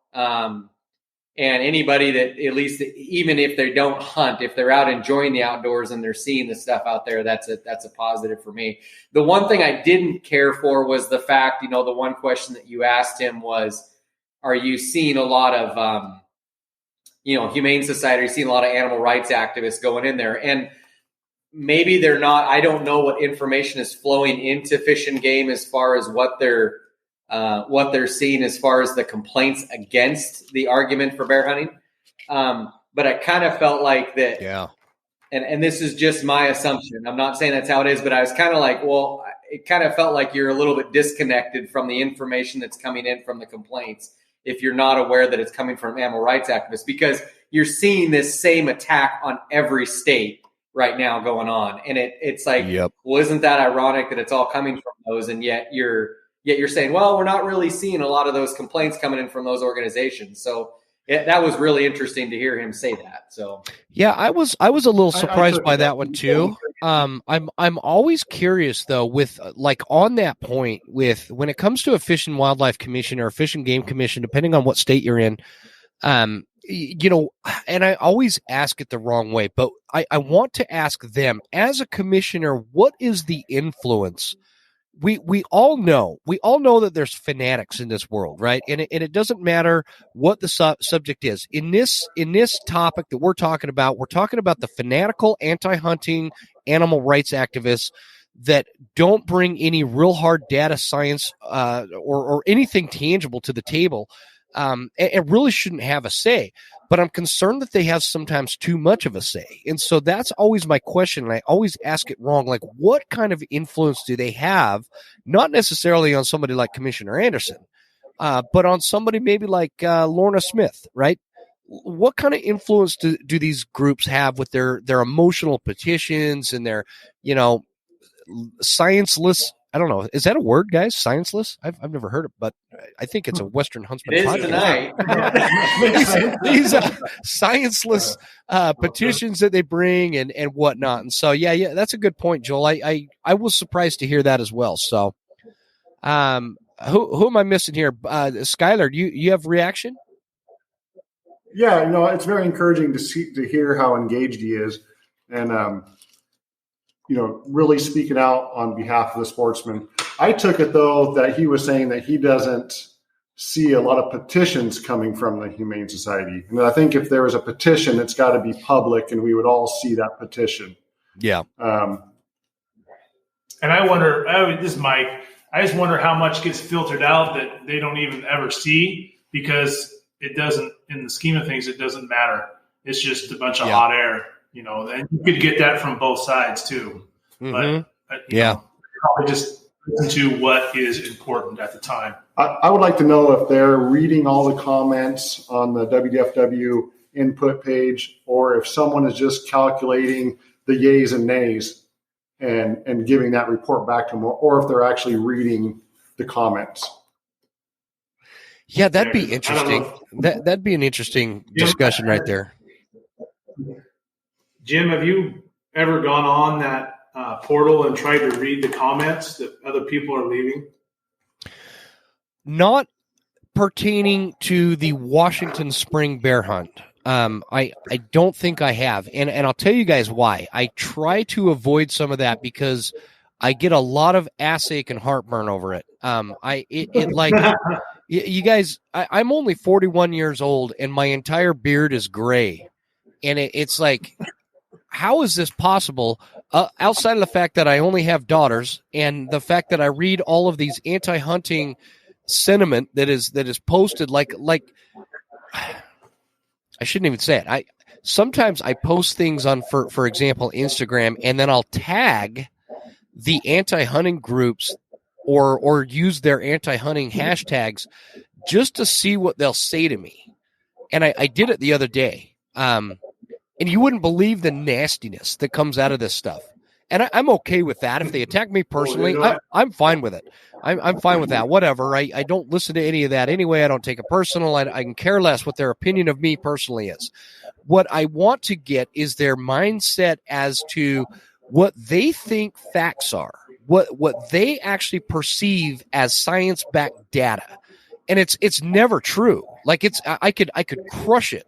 And anybody that, at least even if they don't hunt, if they're out enjoying the outdoors and they're seeing the stuff out there, that's a positive for me. The one thing I didn't care for was the fact, the one question that you asked him was, are you seeing a lot of, Humane Society, are you seeing a lot of animal rights activists going in there? And maybe they're not. I don't know what information is flowing into Fish and Game as far as what they're seeing as far as the complaints against the argument for bear hunting. But I kind of felt like that. Yeah. And this is just my assumption. I'm not saying that's how it is, but I was kind of like, well, it kind of felt like you're a little bit disconnected from the information that's coming in from the complaints if you're not aware that it's coming from animal rights activists, because you're seeing this same attack on every state right now going on. And it's like, Well, isn't that ironic that it's all coming from those? And yet you're saying, well, we're not really seeing a lot of those complaints coming in from those organizations. So that was really interesting to hear him say that. So, yeah, I was a little surprised by that one too. I'm always curious though, with on that point, with when it comes to a Fish and Wildlife Commission or a Fish and Game Commission, depending on what state you're in, and I always ask it the wrong way, but I want to ask them as a commissioner, what is the influence? We all know that there's fanatics in this world, right? And it doesn't matter what the subject is. In this topic that we're talking about the fanatical anti-hunting animal rights activists that don't bring any real hard data science or anything tangible to the table. and really shouldn't have a say. But I'm concerned that they have sometimes too much of a say. And so that's always my question. And I always ask it wrong. Like, what kind of influence do they have? Not necessarily on somebody like Commissioner Anderson, but on somebody maybe like Lorna Smith, right? What kind of influence do these groups have with their emotional petitions and their, scienceless? I don't know. Is that a word, guys? Scienceless? I've never heard it, but I think it's a Western Huntsman It is podcast. tonight. these scienceless petitions that they bring and whatnot. And so, yeah, that's a good point, Joel. I was surprised to hear that as well. So, who am I missing here? Skylar, do you have reaction? Yeah, it's very encouraging to hear how engaged he is, and really speaking out on behalf of the sportsmen. I took it, though, that he was saying that he doesn't see a lot of petitions coming from the Humane Society. And I think if there was a petition, it's got to be public, and we would all see that petition. Yeah. And I wonder, this is Mike, I just wonder how much gets filtered out that they don't even ever see, because it doesn't, in the scheme of things, it doesn't matter. It's just a bunch of hot air. And you could get that from both sides too. Mm-hmm. But probably just listen to what is important at the time. I would like to know if they're reading all the comments on the WDFW input page, or if someone is just calculating the yays and nays and giving that report back to them, or if they're actually reading the comments. Yeah, that'd be interesting. That'd be an interesting discussion right there. Jim, have you ever gone on that portal and tried to read the comments that other people are leaving? Not pertaining to the Washington Spring Bear Hunt. I don't think I have, and I'll tell you guys why. I try to avoid some of that because I get a lot of ass ache and heartburn over it. You guys, I'm only 41 years old, and my entire beard is gray, and it's like, how is this possible? Outside of the fact that I only have daughters, and the fact that I read all of these anti-hunting sentiment that is posted, like I shouldn't even say it. Sometimes I post things on, for example, Instagram, and then I'll tag the anti-hunting groups or use their anti-hunting hashtags just to see what they'll say to me. And I did it the other day. And you wouldn't believe the nastiness that comes out of this stuff. And I'm okay with that. If they attack me personally, I'm fine with it. I'm fine with that. Whatever. I don't listen to any of that anyway. I don't take it personal. I can care less what their opinion of me personally is. What I want to get is their mindset as to what they think facts are, what they actually perceive as science-backed data. And it's never true. Like I could crush it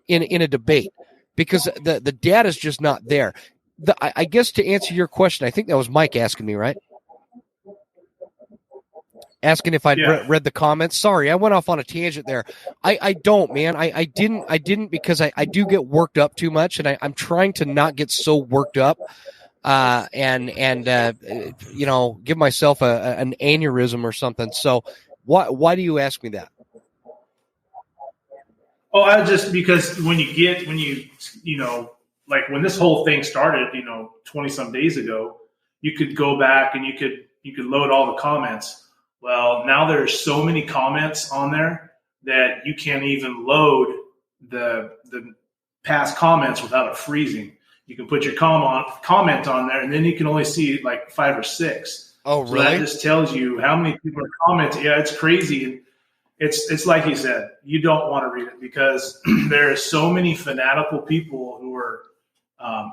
in a debate, because the data is just not there. I guess to answer your question, I think that was Mike asking me, right? Asking if I'd read the comments. Sorry, I went off on a tangent there. I don't, man. I didn't because I do get worked up too much, and I'm trying to not get so worked up and give myself an aneurysm or something. So why do you ask me that? Oh, because when when this whole thing started, 20 some days ago, you could go back and you could load all the comments. Well, now there's so many comments on there that you can't even load the past comments without it freezing. You can put your comment on there, and then you can only see like 5 or 6. Oh, really? So that just tells you how many people are commenting. Yeah, it's crazy. And it's like he said, you don't want to read it because there are so many fanatical people who are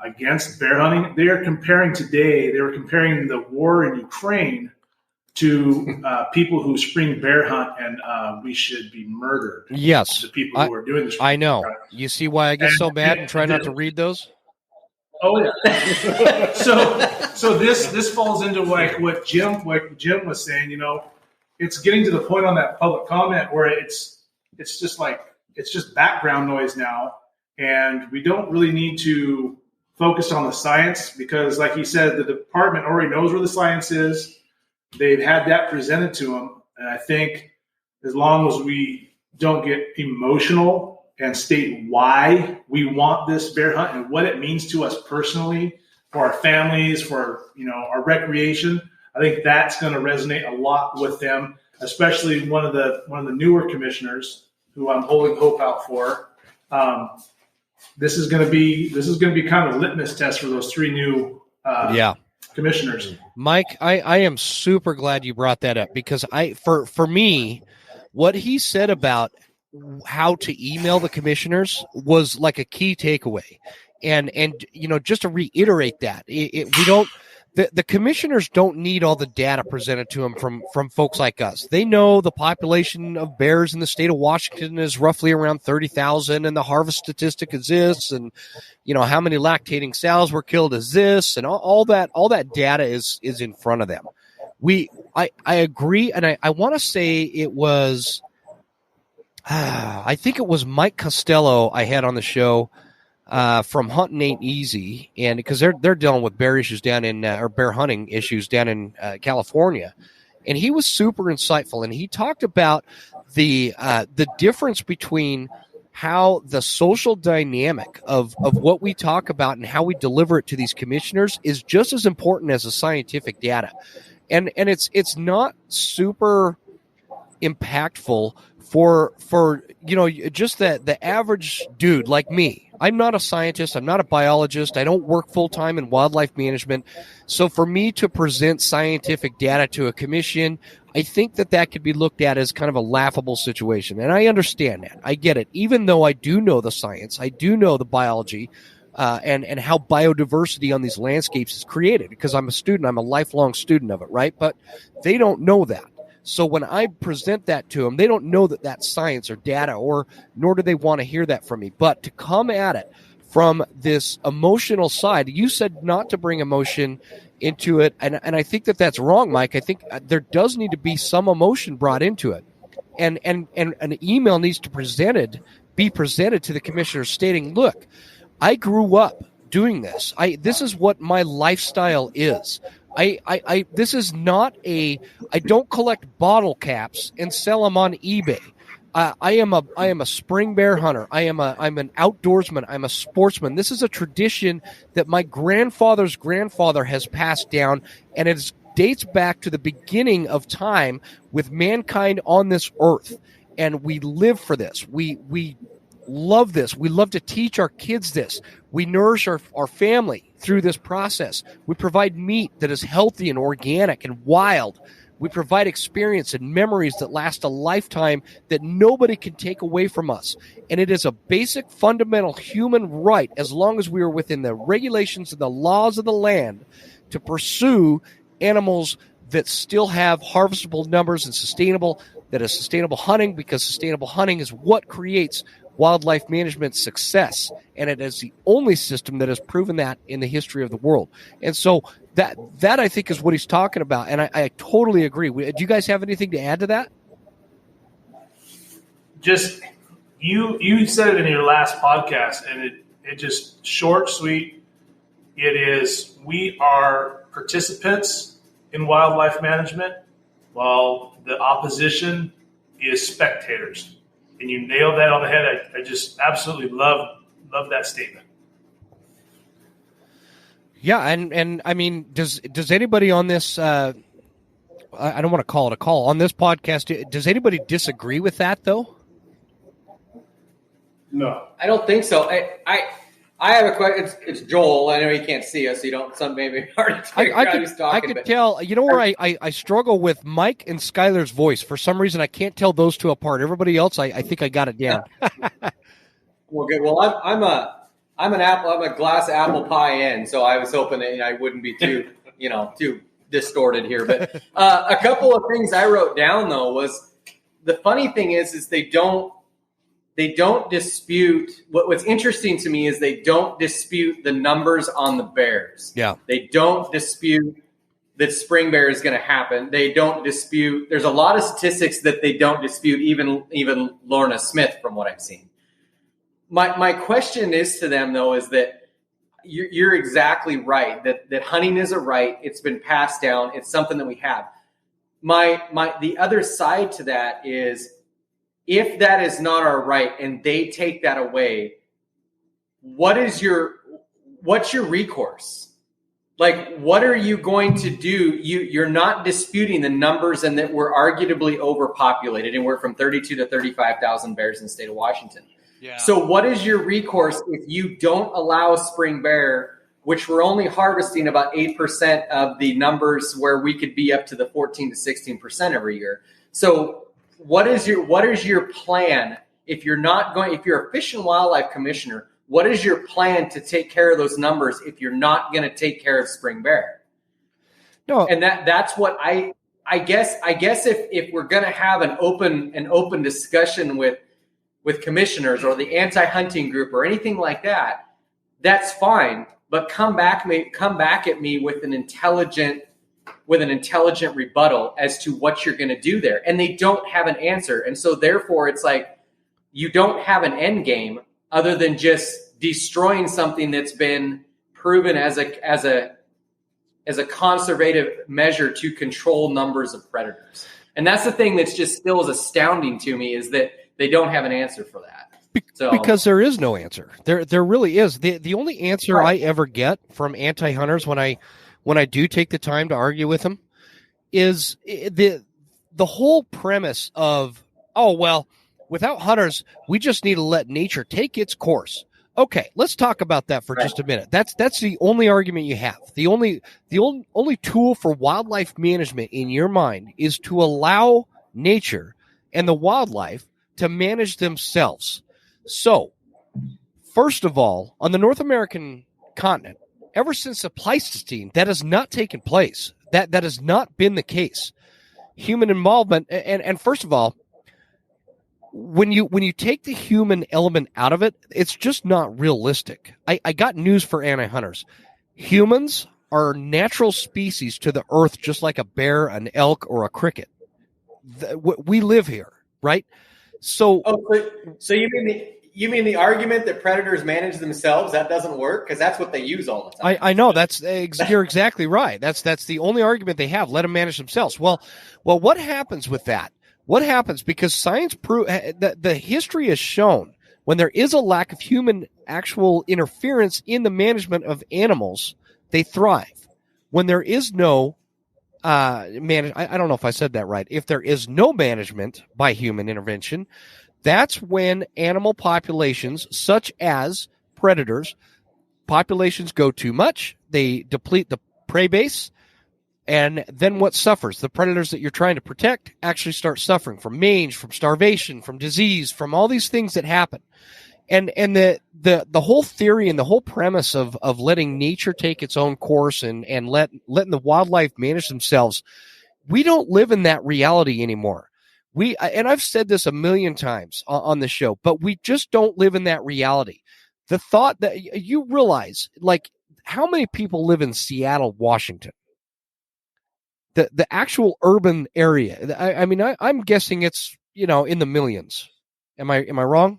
against bear hunting. They were comparing the war in Ukraine to people who spring bear hunt, and we should be murdered. Yes. The people who are doing this. I know. You see why I get so mad and try not to read those? Oh, yeah. So this falls into like what Jim was saying, it's getting to the point on that public comment where it's just background noise now. And we don't really need to focus on the science because, like he said, the department already knows where the science is. They've had that presented to them. And I think as long as we don't get emotional and state why we want this bear hunt and what it means to us personally, for our families, for our recreation, I think that's going to resonate a lot with them, especially one of the newer commissioners who I'm holding hope out for. This is going to be kind of a litmus test for those three new commissioners. Mike, I am super glad you brought that up, because for me, what he said about how to email the commissioners was like a key takeaway. And just to reiterate that, the commissioners don't need all the data presented to them from folks like us. They know the population of bears in the state of Washington is roughly around 30,000, and the harvest statistic is this, and how many lactating sows were killed is this, and all that data is in front of them. I agree, and I want to say it was I think it was Mike Costello I had on the show from Hunting Ain't Easy, and because they're dealing with bear issues down in or bear hunting issues down in California, and he was super insightful, and he talked about the difference between how the social dynamic of what we talk about and how we deliver it to these commissioners is just as important as the scientific data, and it's not super impactful for just the average dude like me. I'm not a scientist. I'm not a biologist. I don't work full-time in wildlife management. So for me to present scientific data to a commission, I think that could be looked at as kind of a laughable situation. And I understand that. I get it. Even though I do know the science, I do know the biology, and how biodiversity on these landscapes is created, because I'm a student. I'm a lifelong student of it, right? But they don't know that. So when I present that to them, they don't know that that's science or data, nor do they want to hear that from me. But to come at it from this emotional side, you said not to bring emotion into it, and I think that's wrong, Mike. I think there does need to be some emotion brought into it, and an email needs to be presented to the commissioner stating, look, I grew up doing this. This is what my lifestyle is. This is not I don't collect bottle caps and sell them on eBay. I am a spring bear hunter. I'm an outdoorsman. I'm a sportsman. This is a tradition that my grandfather's grandfather has passed down, and it dates back to the beginning of time with mankind on this earth. And we live for this. We love this. We love to teach our kids this. We nourish our family through this process. We provide meat that is healthy and organic and wild. We provide experience and memories that last a lifetime that nobody can take away from us. And it is a basic fundamental human right, as long as we are within the regulations and the laws of the land, to pursue animals that still have harvestable numbers and sustainable hunting, because sustainable hunting is what creates wildlife management success, and it is the only system that has proven that in the history of the world. And so that I think is what he's talking about, and I totally agree. Do you guys have anything to add to that? Just you said it in your last podcast, and it just short, sweet. It is, we are participants in wildlife management, while the opposition is spectators. And you nailed that on the head. I just absolutely love that statement. Yeah, and I mean, does anybody on this? I don't want to call it a call on this podcast. Does anybody disagree with that though? No, I don't think so. I have a question. It's Joel. I know he can't see us, so you don't. Some maybe hard to figure out who's talking. I could tell. You know where I struggle with Mike and Skylar's voice. For some reason, I can't tell those two apart. Everybody else, I think I got it down. Well, good. Well, I'm a glass apple pie in, so I was hoping that I wouldn't be too distorted here. But a couple of things I wrote down though was, the funny thing is they don't dispute. What's interesting to me is they don't dispute the numbers on the bears. Yeah. They don't dispute that spring bear is going to happen. They don't dispute. There's a lot of statistics that they don't dispute, even Lorna Smith, from what I've seen. My question is to them, though, is that you're exactly right, that hunting is a right. It's been passed down. It's something that we have. The other side to that is, if that is not our right and they take that away, what's your recourse? Like, what are you going to do? You're not disputing the numbers and that we're arguably overpopulated, and we're from 32 to 35,000 bears in the state of Washington. Yeah. So what is your recourse if you don't allow spring bear, which we're only harvesting about 8% of the numbers where we could be up to the 14 to 16% every year? So what is your plan if you're a Fish and Wildlife Commissioner? What is your plan to take care of those numbers if you're not going to take care of spring bear? No, and that's what I guess if we're going to have an open discussion with commissioners or the anti-hunting group or anything like that, that's fine. But come back at me with an intelligent rebuttal as to what you're going to do there. And they don't have an answer, and so therefore it's like you don't have an end game other than just destroying something that's been proven as a conservative measure to control numbers of predators. And that's the thing that's just still is astounding to me, is that they don't have an answer for that. Because there is no answer. There really is. The only answer I ever get from anti-hunters when I do take the time to argue with them is the whole premise of, oh, well, without hunters, we just need to let nature take its course. Okay, let's talk about that for just a minute. That's the only argument you have. The only tool for wildlife management in your mind is to allow nature and the wildlife to manage themselves. So, first of all, on the North American continent, ever since the Pleistocene, that has not taken place. That has not been the case. Human involvement, and first of all, when you take the human element out of it, it's just not realistic. I got news for anti-hunters. Humans are natural species to the earth, just like a bear, an elk, or a cricket. We live here, right? So you mean the argument that predators manage themselves, that doesn't work? Because that's what they use all the time. I know you're exactly right. That's the only argument they have. Let them manage themselves. Well, what happens with that? What happens? Because science the history has shown when there is a lack of human actual interference in the management of animals, they thrive. When there is no I don't know if I said that right. If there is no management by human intervention, that's when animal populations, such as predators, populations go too much. They deplete the prey base. And then what suffers? The predators that you're trying to protect actually start suffering from mange, from starvation, from disease, from all these things that happen. And the whole theory and the whole premise of letting nature take its own course and letting the wildlife manage themselves, we don't live in that reality anymore. And I've said this a million times on the show, but we just don't live in that reality. The thought that you realize, like, how many people live in Seattle, Washington? The actual urban area. I mean, I'm guessing it's, in the millions. Am I wrong?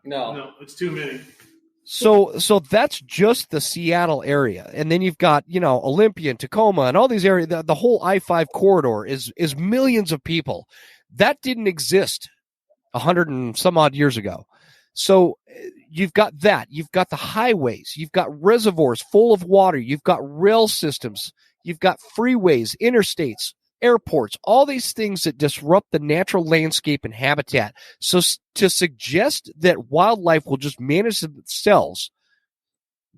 No, it's too many. So that's just the Seattle area. And then you've got, Olympia and Tacoma and all these areas. The whole I-5 corridor is millions of people. That didn't exist 100 and some odd years ago. So you've got that. You've got the highways. You've got reservoirs full of water. You've got rail systems. You've got freeways, interstates, airports, all these things that disrupt the natural landscape and habitat. So to suggest that wildlife will just manage themselves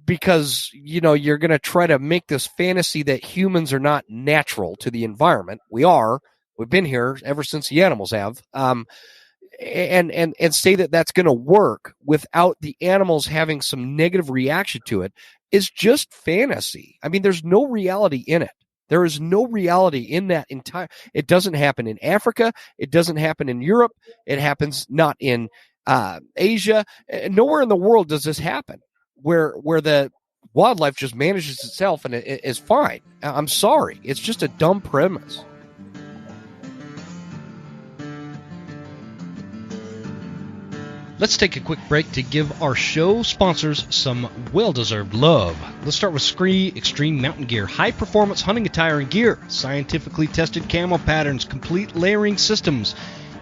because, you're going to try to make this fantasy that humans are not natural to the environment. We are. We've been here ever since the animals have. And say that that's going to work without the animals having some negative reaction to it is just fantasy. I mean, there's no reality in it. There is no reality in that entire. It doesn't happen in Africa. It doesn't happen in Europe. It happens not in Asia. Nowhere in the world does this happen where the wildlife just manages itself and it is fine. I'm sorry. It's just a dumb premise. Let's take a quick break to give our show sponsors some well-deserved love. Let's start with Scree Extreme Mountain Gear. High-performance hunting attire and gear. Scientifically tested camo patterns. Complete layering systems.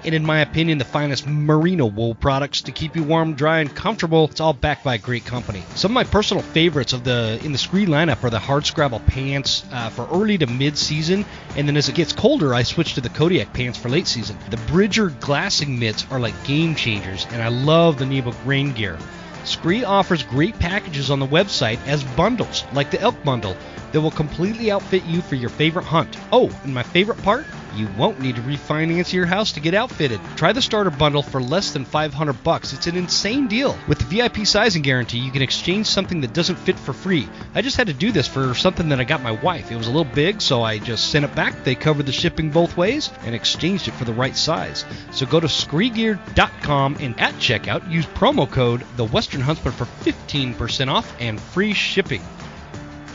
and in my opinion, the finest merino wool products to keep you warm, dry, and comfortable. It's all backed by a great company. Some of my personal favorites in the Scree lineup are the hard scrabble pants for early to mid-season, and then as it gets colder, I switch to the Kodiak pants for late season. The Bridger glassing mitts are like game changers, and I love the Nebo rain gear. Scree offers great packages on the website as bundles, like the elk bundle, that will completely outfit you for your favorite hunt. Oh, and my favorite part? You won't need to refinance your house to get outfitted. Try the starter bundle for less than $500. It's an insane deal. With the VIP sizing guarantee, you can exchange something that doesn't fit for free. I just had to do this for something that I got my wife. It was a little big, so I just sent it back. They covered the shipping both ways and exchanged it for the right size. So go to screegear.com and at checkout, use promo code The Western Huntsman for 15% off and free shipping.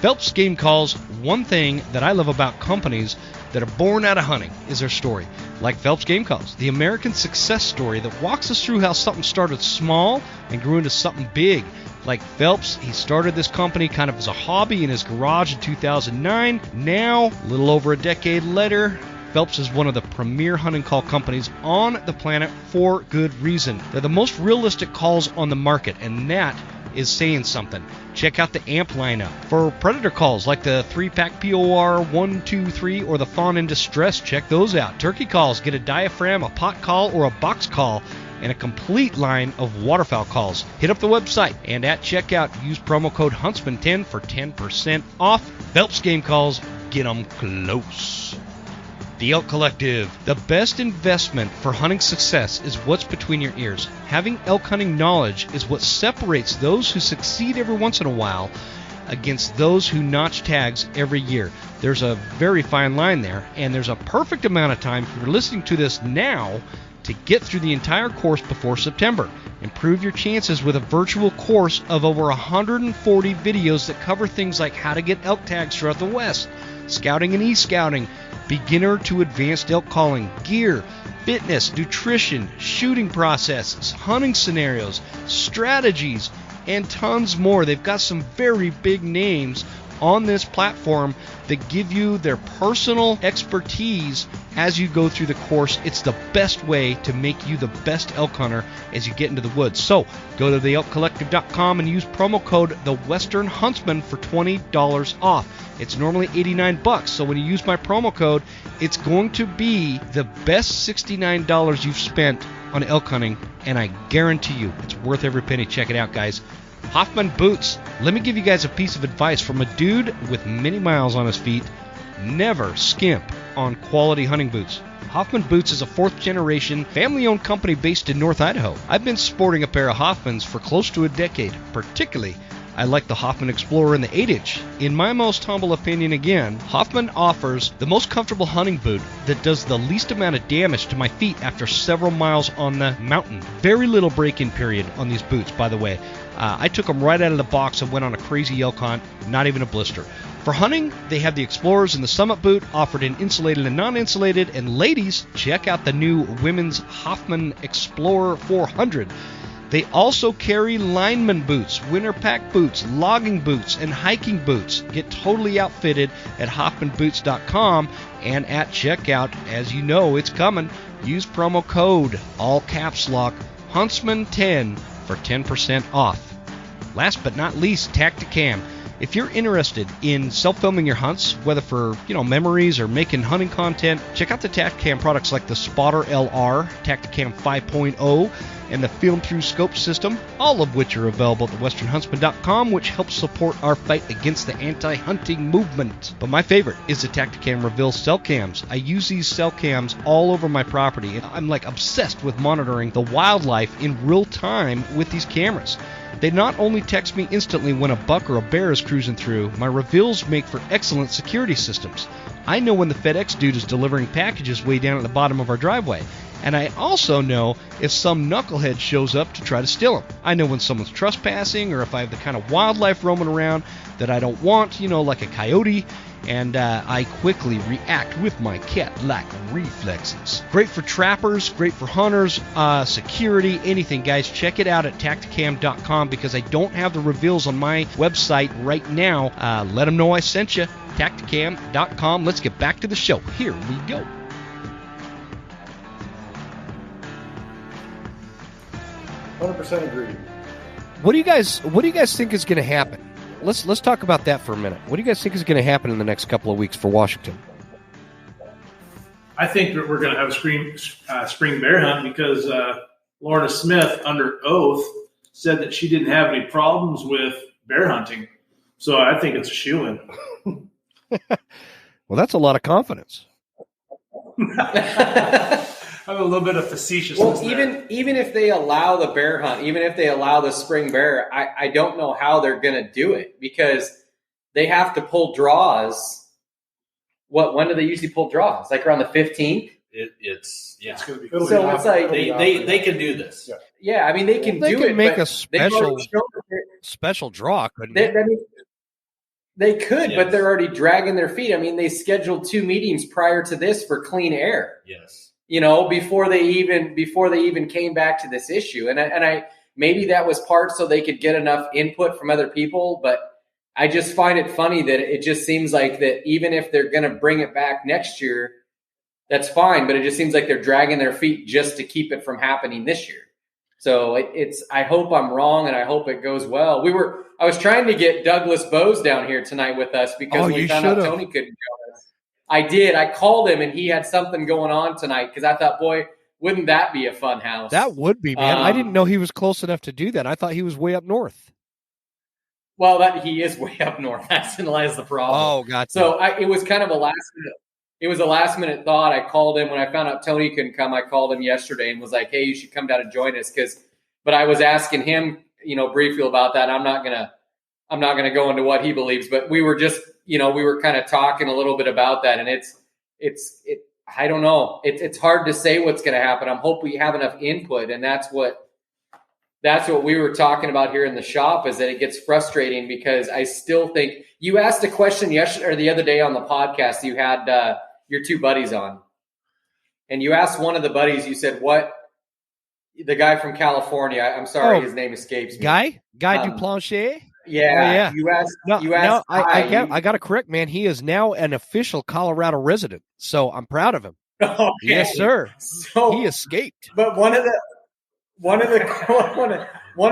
Phelps Game Calls, one thing that I love about companies that are born out of hunting is their story. Like Phelps Game Calls, the American success story that walks us through how something started small and grew into something big. Like Phelps, he started this company kind of as a hobby in his garage in 2009. Now, a little over a decade later, Phelps is one of the premier hunting call companies on the planet for good reason. They're the most realistic calls on the market, and that is saying something. Check out the AMP lineup. For predator calls like the 3-pack POR 123 or the Fawn in Distress, check those out. Turkey calls, get a diaphragm, a pot call, or a box call, and a complete line of waterfowl calls. Hit up the website and at checkout, use promo code Huntsman10 for 10% off. Phelps Game Calls, get them close. The Elk Collective. The best investment for hunting success is what's between your ears. Having elk hunting knowledge is what separates those who succeed every once in a while against those who notch tags every year. There's a very fine line there, and there's a perfect amount of time if you're listening to this now to get through the entire course before September. Improve your chances with a virtual course of over 140 videos that cover things like how to get elk tags throughout the West, scouting and e-scouting, beginner to advanced elk calling, gear, fitness, nutrition, shooting processes, hunting scenarios, strategies, and tons more. They've got some very big names on this platform that give you their personal expertise as you go through the course. It's the best way to make you the best elk hunter as you get into the woods. So go to theelkcollective.com and use promo code The Western Huntsman for $20 off. It's normally $89, so when you use my promo code, it's going to be the best $69 you've spent on elk hunting, and I guarantee you it's worth every penny. Check it out, guys. Hoffman Boots. Let me give you guys a piece of advice from a dude with many miles on his feet. Never skimp on quality hunting boots. Hoffman Boots is a fourth-generation, family-owned company based in North Idaho. I've been sporting a pair of Hoffmans for close to a decade. Particularly, I like the Hoffman Explorer in the 8-inch. In my most humble opinion, again, Hoffman offers the most comfortable hunting boot that does the least amount of damage to my feet after several miles on the mountain. Very little break-in period on these boots, by the way. I took them right out of the box and went on a crazy elk hunt, not even a blister. For hunting, they have the Explorers and the Summit boot offered in insulated and non-insulated. And ladies, check out the new women's Hoffman Explorer 400. They also carry lineman boots, winter pack boots, logging boots, and hiking boots. Get totally outfitted at hoffmanboots.com, and at checkout, as you know it's coming, use promo code, all caps lock, Huntsman10 for 10% off. Last but not least, Tacticam. If you're interested in self-filming your hunts, whether for memories or making hunting content, check out the Tacticam products like the Spotter LR, Tacticam 5.0, and the Film Through Scope system, all of which are available at thewesternhuntsman.com, which helps support our fight against the anti-hunting movement. But my favorite is the Tacticam Reveal cell cams. I use these cell cams all over my property, and I'm like obsessed with monitoring the wildlife in real time with these cameras. They not only text me instantly when a buck or a bear is cruising through, my reveals make for excellent security systems. I know when the FedEx dude is delivering packages way down at the bottom of our driveway. And I also know if some knucklehead shows up to try to steal them. I know when someone's trespassing or if I have the kind of wildlife roaming around that I don't want, like a coyote. And I quickly react with my cat-like reflexes. Great for trappers, great for hunters, security, anything, guys. Check it out at tacticam.com because I don't have the reveals on my website right now. Let them know I sent you. Tacticam.com. Let's get back to the show. Here we go. 100% agree. What do you guys think is going to happen? Let's talk about that for a minute. What do you guys think is going to happen in the next couple of weeks for Washington? I think that we're going to have a spring bear hunt because Lorna Smith, under oath, said that she didn't have any problems with bear hunting. So I think it's a shoo-in. Well, that's a lot of confidence. I have a little bit of facetiousness. Well, even if they allow the bear hunt, even if they allow the spring bear, I don't know how they're going to do it because they have to pull draws. When do they usually pull draws? Like around the 15th? It's going to be so it's like they can do this. Yeah, I mean they can do can it. Make a special draw, couldn't they? They could, but they're already dragging their feet. I mean, they scheduled 2 meetings prior to this for clean air. Yes. Before they even came back to this issue. And I maybe that was part so they could get enough input from other people, but I just find it funny that it just seems like that even if they're going to bring it back next year, that's fine, but it just seems like they're dragging their feet just to keep it from happening this year. So I hope I'm wrong and I hope it goes well. I was trying to get Douglas Bose down here tonight with us because we found out Tony couldn't join us. I did. I called him and he had something going on tonight because I thought, boy, wouldn't that be a fun house? That would be, man. I didn't know he was close enough to do that. I thought he was way up north. Well, he is way up north. That's the problem. Oh, gotcha. So it was kind of a last minute thought. I called him when I found out Tony couldn't come. I called him yesterday and was like, "Hey, you should come down and join us." But I was asking him, briefly about that. I'm not gonna go into what he believes, but we were just, we were kind of talking a little bit about that, and I don't know. It's hard to say what's going to happen. I'm hoping we have enough input, and that's what we were talking about here in the shop. Is that it gets frustrating because I still think you asked a question yesterday or the other day on the podcast. You had your 2 buddies on, and you asked one of the buddies. You said, "What?" The guy from California. I'm sorry, his name escapes me. Guy Duplanche. Yeah. You asked. I got to correct, man. He is now an official Colorado resident, so I'm proud of him. Okay. Yes, sir. So he escaped. But one of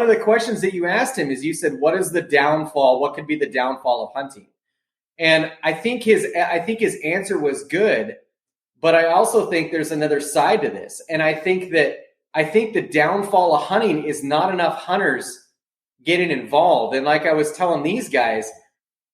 the questions that you asked him is, you said, "What is the downfall? What could be the downfall of hunting?" And I think his answer was good, but I also think there's another side to this, and I think the downfall of hunting is not enough hunters getting involved. And like I was telling these guys,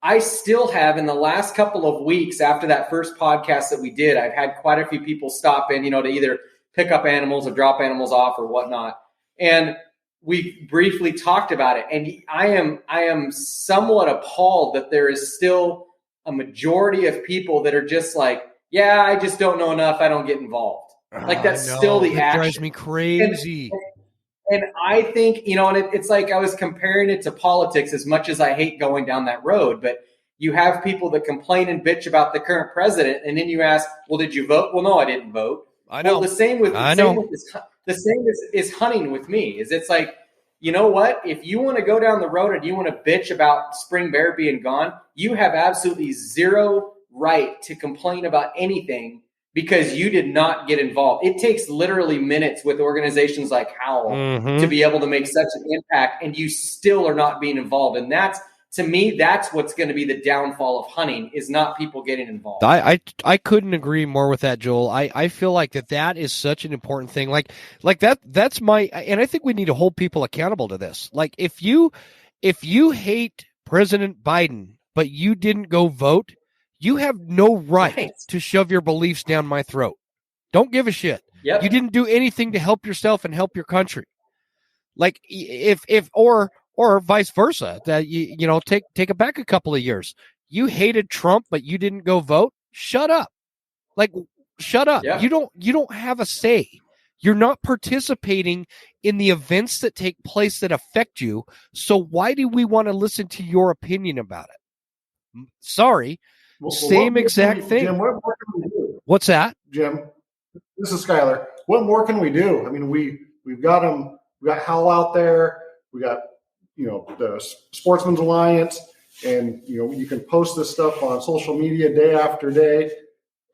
I still have, in the last couple of weeks after that first podcast that we did, I've had quite a few people stop in, to either pick up animals or drop animals off or whatnot. And we briefly talked about it. And I am somewhat appalled that there is still a majority of people that are just like, yeah, I just don't know enough. I don't get involved. Like that's still the action. It drives me crazy. And I think, and it's like I was comparing it to politics, as much as I hate going down that road. But you have people that complain and bitch about the current president, and then you ask, well, did you vote? Well, no, I didn't vote. I know. Well, the same is hunting with me. It's like, you know what? If you want to go down the road and you want to bitch about spring bear being gone, you have absolutely zero right to complain about anything, because you did not get involved. It takes literally minutes with organizations like Howl to be able to make such an impact, and you still are not being involved. And to me, that's what's going to be the downfall of hunting, is not people getting involved. I couldn't agree more with that, Joel. I feel like that is such an important thing. Like that's and I think we need to hold people accountable to this. Like if you hate President Biden, but you didn't go vote, you have no right to shove your beliefs down my throat. Don't give a shit. Yep. You didn't do anything to help yourself and help your country. Like or vice versa. That take it back a couple of years. You hated Trump, but you didn't go vote. Shut up. Like shut up. Yeah. You don't have a say. You're not participating in the events that take place that affect you. So why do we want to listen to your opinion about it? Sorry. Same exact thing. Jim, what more can we do? What's that? Jim, this is Skylar. What more can we do? I mean, we've got them. We got Howl out there. We got the Sportsmen's Alliance, and you can post this stuff on social media day after day,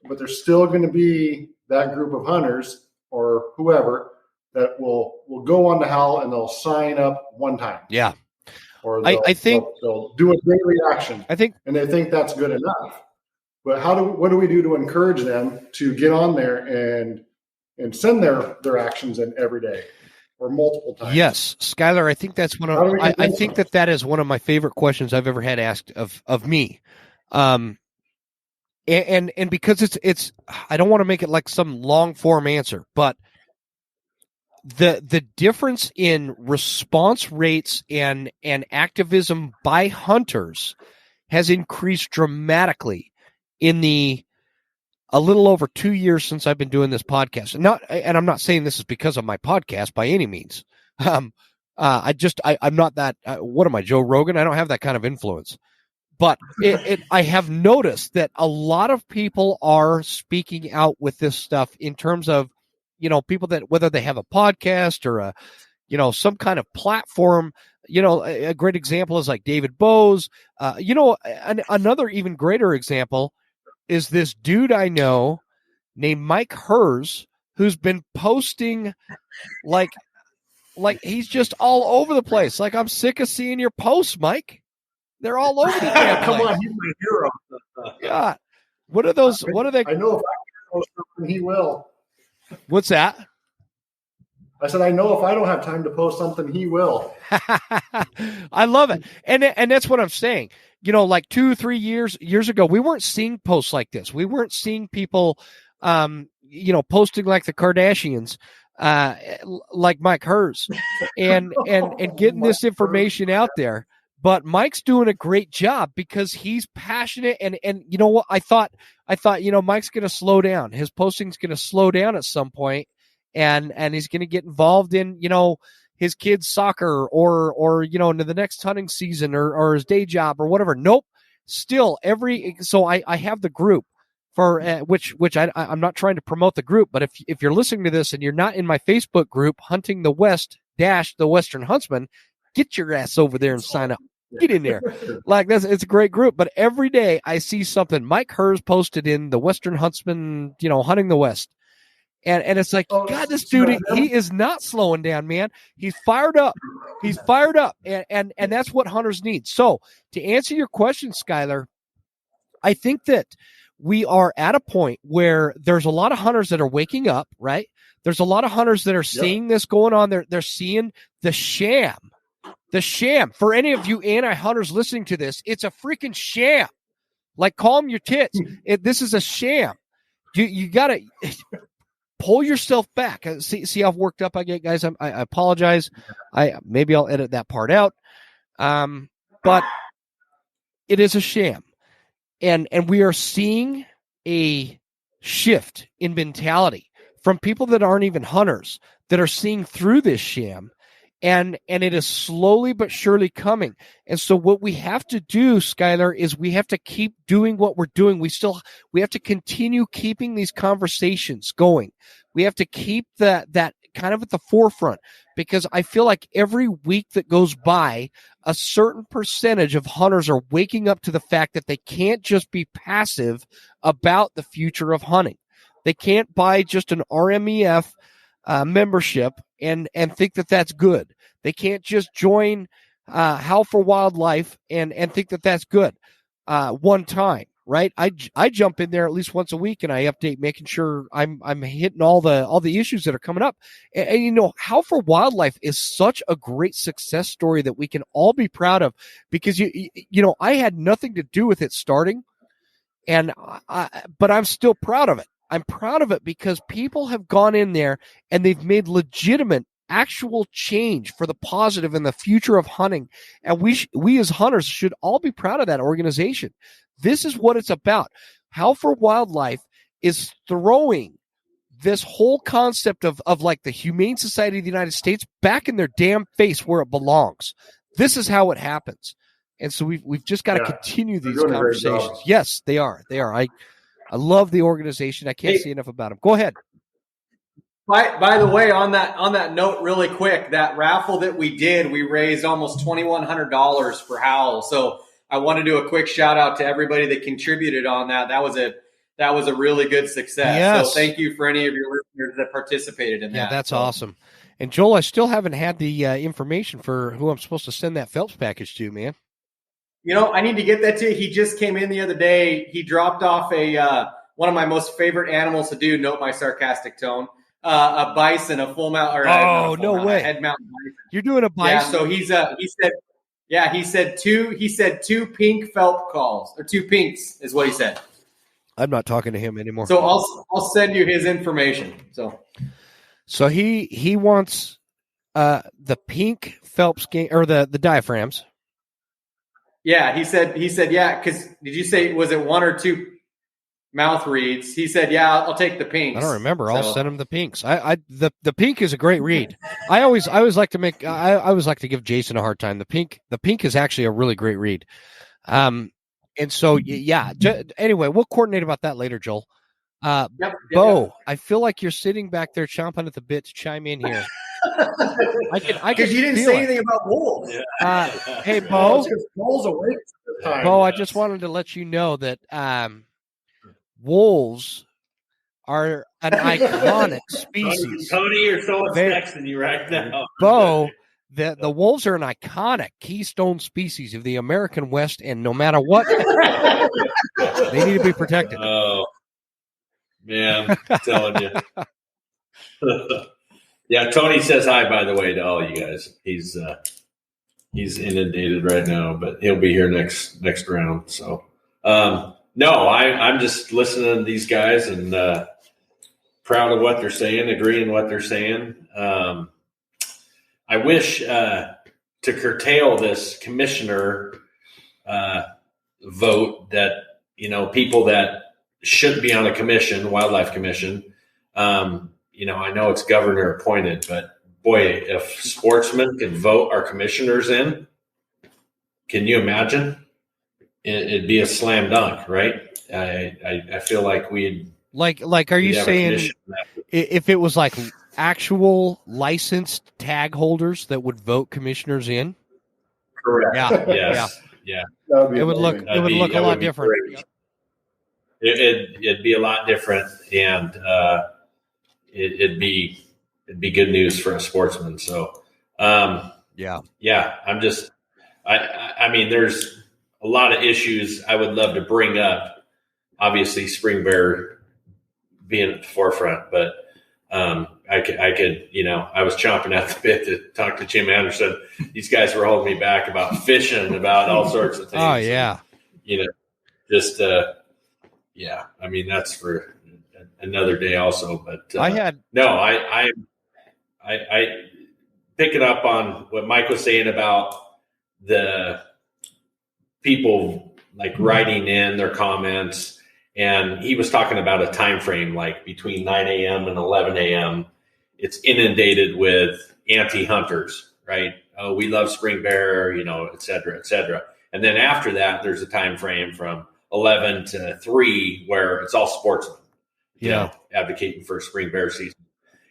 but there's still going to be that group of hunters or whoever that will go on to Howl and they'll sign up one time. Yeah. Or I think they'll do a daily action. I think, and they think that's good enough. But what do we do to encourage them to get on there and send their actions in every day or multiple times? Yes, Skylar, I think that's one of I think that is one of my favorite questions I've ever had asked of me. And because it's I don't want to make it like some long form answer, but the difference in response rates and activism by hunters has increased dramatically in a little over 2 years since I've been doing this podcast. And I'm not saying this is because of my podcast by any means. I'm not that. What am I, Joe Rogan? I don't have that kind of influence. But I have noticed that a lot of people are speaking out with this stuff in terms of, people that, whether they have a podcast or some kind of platform. A great example is like David Bowes. Another even greater example is this dude I know named Mike Herz, who's been posting like he's just all over the place. Like, I'm sick of seeing your posts, Mike. They're all over the damn place. Come on, he's my hero. Yeah. What are those? What are they? I know if I can post something, he will. What's that? I said, I know if I don't have time to post something, he will. I love it. And that's what I'm saying. Like 2-3 years ago, we weren't seeing posts like this. We weren't seeing people, posting like the Kardashians, like Mike Herz and getting this information out there. But Mike's doing a great job because he's passionate. And you know what? I thought, Mike's going to slow down. His posting's going to slow down at some point, and he's going to get involved in, his kids' soccer or into the next hunting season or his day job or whatever. Nope. Still so I have the group for which I'm not trying to promote the group, but if you're listening to this and you're not in my Facebook group, Hunting the West - the Western Huntsman, get your ass over there and sign up. Get in there. It's a great group. But every day I see something. Mike Herz posted in the Western Huntsman, Hunting the West. And it's like, God, this dude, he is not slowing down, man. He's fired up. He's fired up. And that's what hunters need. So to answer your question, Skylar, I think that we are at a point where there's a lot of hunters that are waking up, right? There's a lot of hunters that are seeing this going on. They're seeing the sham. The sham. For any of you anti-hunters listening to this, it's a freaking sham. Like, calm your tits. This is a sham. You got to pull yourself back. See how worked up I get, guys? I apologize. Maybe I'll edit that part out. But it is a sham. And we are seeing a shift in mentality from people that aren't even hunters that are seeing through this sham. And it is slowly but surely coming. And so what we have to do, Skylar, is we have to keep doing what we're doing. We have to continue keeping these conversations going. We have to keep that kind of at the forefront, because I feel like every week that goes by, a certain percentage of hunters are waking up to the fact that they can't just be passive about the future of hunting. They can't buy just an RMEF membership and think that that's good. They can't just join Howl for Wildlife and think that that's good one time, right? I jump in there at least once a week and I update, making sure I'm hitting all the issues that are coming up. And Howl for Wildlife is such a great success story that we can all be proud of, because I had nothing to do with it starting, but I'm still proud of it. I'm proud of it because people have gone in there and they've made legitimate, actual change for the positive in the future of hunting. And we as hunters should all be proud of that organization. This is what it's about. Howl for Wildlife is throwing this whole concept of like the Humane Society of the United States back in their damn face where it belongs. This is how it happens. And so we've just got to continue these conversations. Yes, they are. I love the organization. I can't say enough about them. Go ahead. By the way, on that note, really quick, that raffle that we did, we raised almost $2,100 for Howl. So I want to do a quick shout out to everybody that contributed on that. That was a really good success. Yes. So thank you for any of your listeners that participated in that. Yeah, that's awesome. And Joel, I still haven't had the information for who I'm supposed to send that Phelps package to, man. I need to get that to you. He just came in the other day. He dropped off one of my most favorite animals to do. Note my sarcastic tone. A bison, a full mount. No way! Head mountain bison. You're doing a bison. Yeah. So he said two pink Phelps calls, or two pinks is what he said. I'm not talking to him anymore. So I'll send you his information. So he wants the pink Phelps game or the diaphragms. Yeah, he said yeah. Because did you say was it one or two mouth reads? He said yeah. I'll take the pinks. I don't remember. I'll send him the pinks. The pink is a great read. I always like to give Jason a hard time. The pink is actually a really great read. And so yeah. Anyway, we'll coordinate about that later, Joel. Beau, I feel like you're sitting back there chomping at the bit to chime in here. I can because you didn't say anything about wolves. Hey, Beau. Wolves awake at the time. Beau, I just wanted to let you know that wolves are an iconic species. Tony, you're so texting you right now. Beau, the wolves are an iconic keystone species of the American West, and no matter what, they need to be protected. Oh, man, I'm telling you. Yeah, Tony says hi, by the way, to all you guys. He's inundated right now, but he'll be here next round. So, no, I'm just listening to these guys and proud of what they're saying, agreeing what they're saying. I wish to curtail this commissioner vote that, people that shouldn't be on a commission, wildlife commission. I know it's governor appointed, but boy, if sportsmen could vote our commissioners in, can you imagine? It'd be a slam dunk, right? I feel like we'd are you saying if it was like actual licensed tag holders that would vote commissioners in? Correct. Yeah. Yes. Yeah. It would look a lot different. It'd be a lot different, and it'd be good news for a sportsman. So, I'm just, I mean, there's a lot of issues I would love to bring up. Obviously, spring bear being at the forefront, but I could, I was chomping at the bit to talk to Jim Anderson. These guys were holding me back about fishing, about all sorts of things. Oh yeah, and, I mean, that's for another day also. But I picking up on what Mike was saying about the people like writing in their comments. And he was talking about a time frame, like between 9 a.m. and 11 a.m. It's inundated with anti-hunters, right? Oh, we love spring bear, et cetera, et cetera. And then after that, there's a time frame from 11 to 3 where it's all sportsmen, advocating for spring bear season.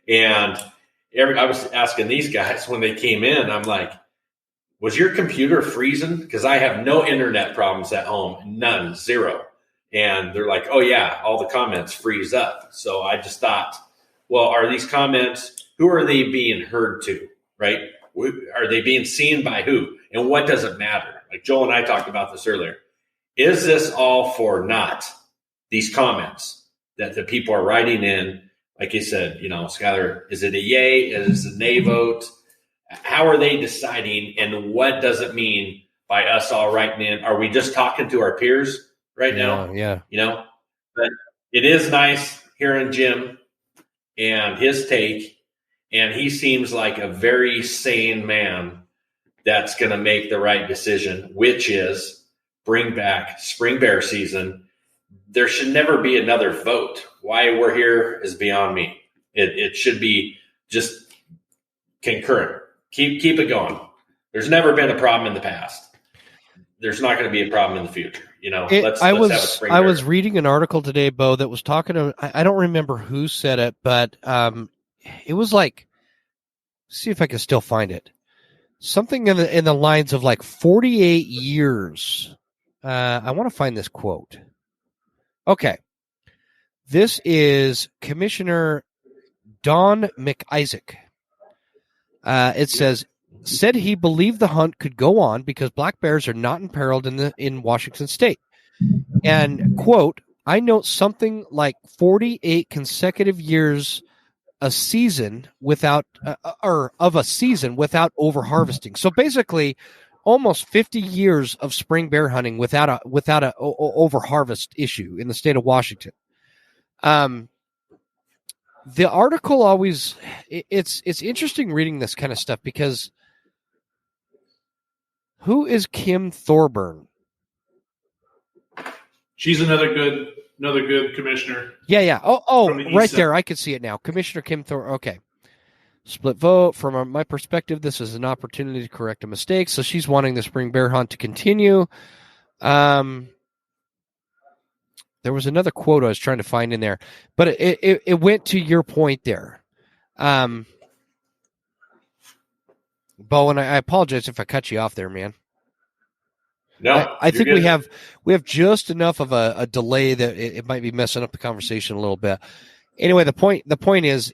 And I was asking these guys when they came in, I'm like, was your computer freezing? Because I have no internet problems at home, none, zero. And they're like, oh, yeah, all the comments freeze up. So I just thought, well, are these comments, who are they being heard to, right? Are they being seen by who? And what does it matter? Like Joel and I talked about this earlier. Is this all for naught, these comments that the people are writing in? Like you said, Skylar, is it a yay? Is it a nay vote? How are they deciding? And what does it mean by us all writing in? Are we just talking to our peers right now? Yeah. But it is nice hearing Jim and his take. And he seems like a very sane man that's going to make the right decision, which is bring back spring bear season. There should never be another vote. Why we're here is beyond me. It should be just concurrent. Keep it going. There's never been a problem in the past. There's not going to be a problem in the future. Let's have a spring bear. I was reading an article today, Beau, that was talking to, I don't remember who said it, but it was like, see if I can still find it. Something in the lines of like 48 years. I want to find this quote. Okay. This is Commissioner Don McIsaac. It said he believed the hunt could go on because black bears are not imperiled in Washington State. And, quote, I note something like 48 consecutive years a season without over-harvesting. So basically, almost 50 years of spring bear hunting without a over-harvest issue in the state of Washington. The article always it's interesting reading this kind of stuff because who is Kim Thorburn? She's another good commissioner. Yeah. Oh, right there. I can see it now. Commissioner Kim Thorburn. Okay. Split vote. From my perspective, this is an opportunity to correct a mistake. So she's wanting the spring bear hunt to continue. There was another quote I was trying to find in there, but it went to your point there. Beau, and I apologize if I cut you off there, man. No, I think we have just enough of a delay that it might be messing up the conversation a little bit. Anyway, the point is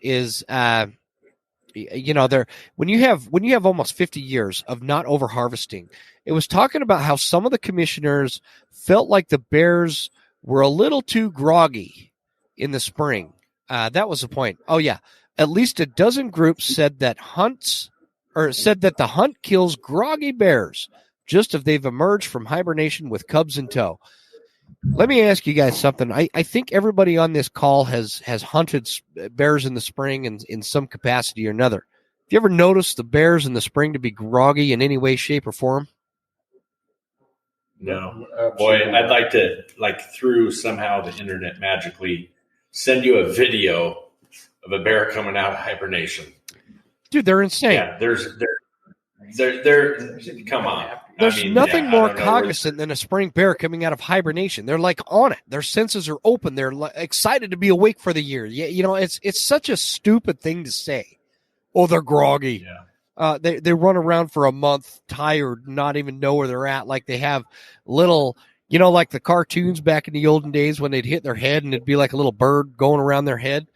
when you have almost 50 years of not over harvesting, it was talking about how some of the commissioners felt like the bears were a little too groggy in the spring. That was the point. Oh yeah, at least a dozen groups said that the hunt kills groggy bears just if they've emerged from hibernation with cubs in tow. Let me ask you guys something. I think everybody on this call has hunted bears in the spring in some capacity or another. Have you ever noticed the bears in the spring to be groggy in any way, shape, or form? No. Boy, I'd like to, through somehow the internet magically, send you a video of a bear coming out of hibernation. Dude, they're insane. Yeah, come on. There's nothing more cognizant than a spring bear coming out of hibernation. They're like on it. Their senses are open. They're excited to be awake for the year. Yeah, it's such a stupid thing to say. Oh, they're groggy. Yeah. They run around for a month tired, not even know where they're at. Like they have little, like the cartoons back in the olden days when they'd hit their head and it'd be like a little bird going around their head.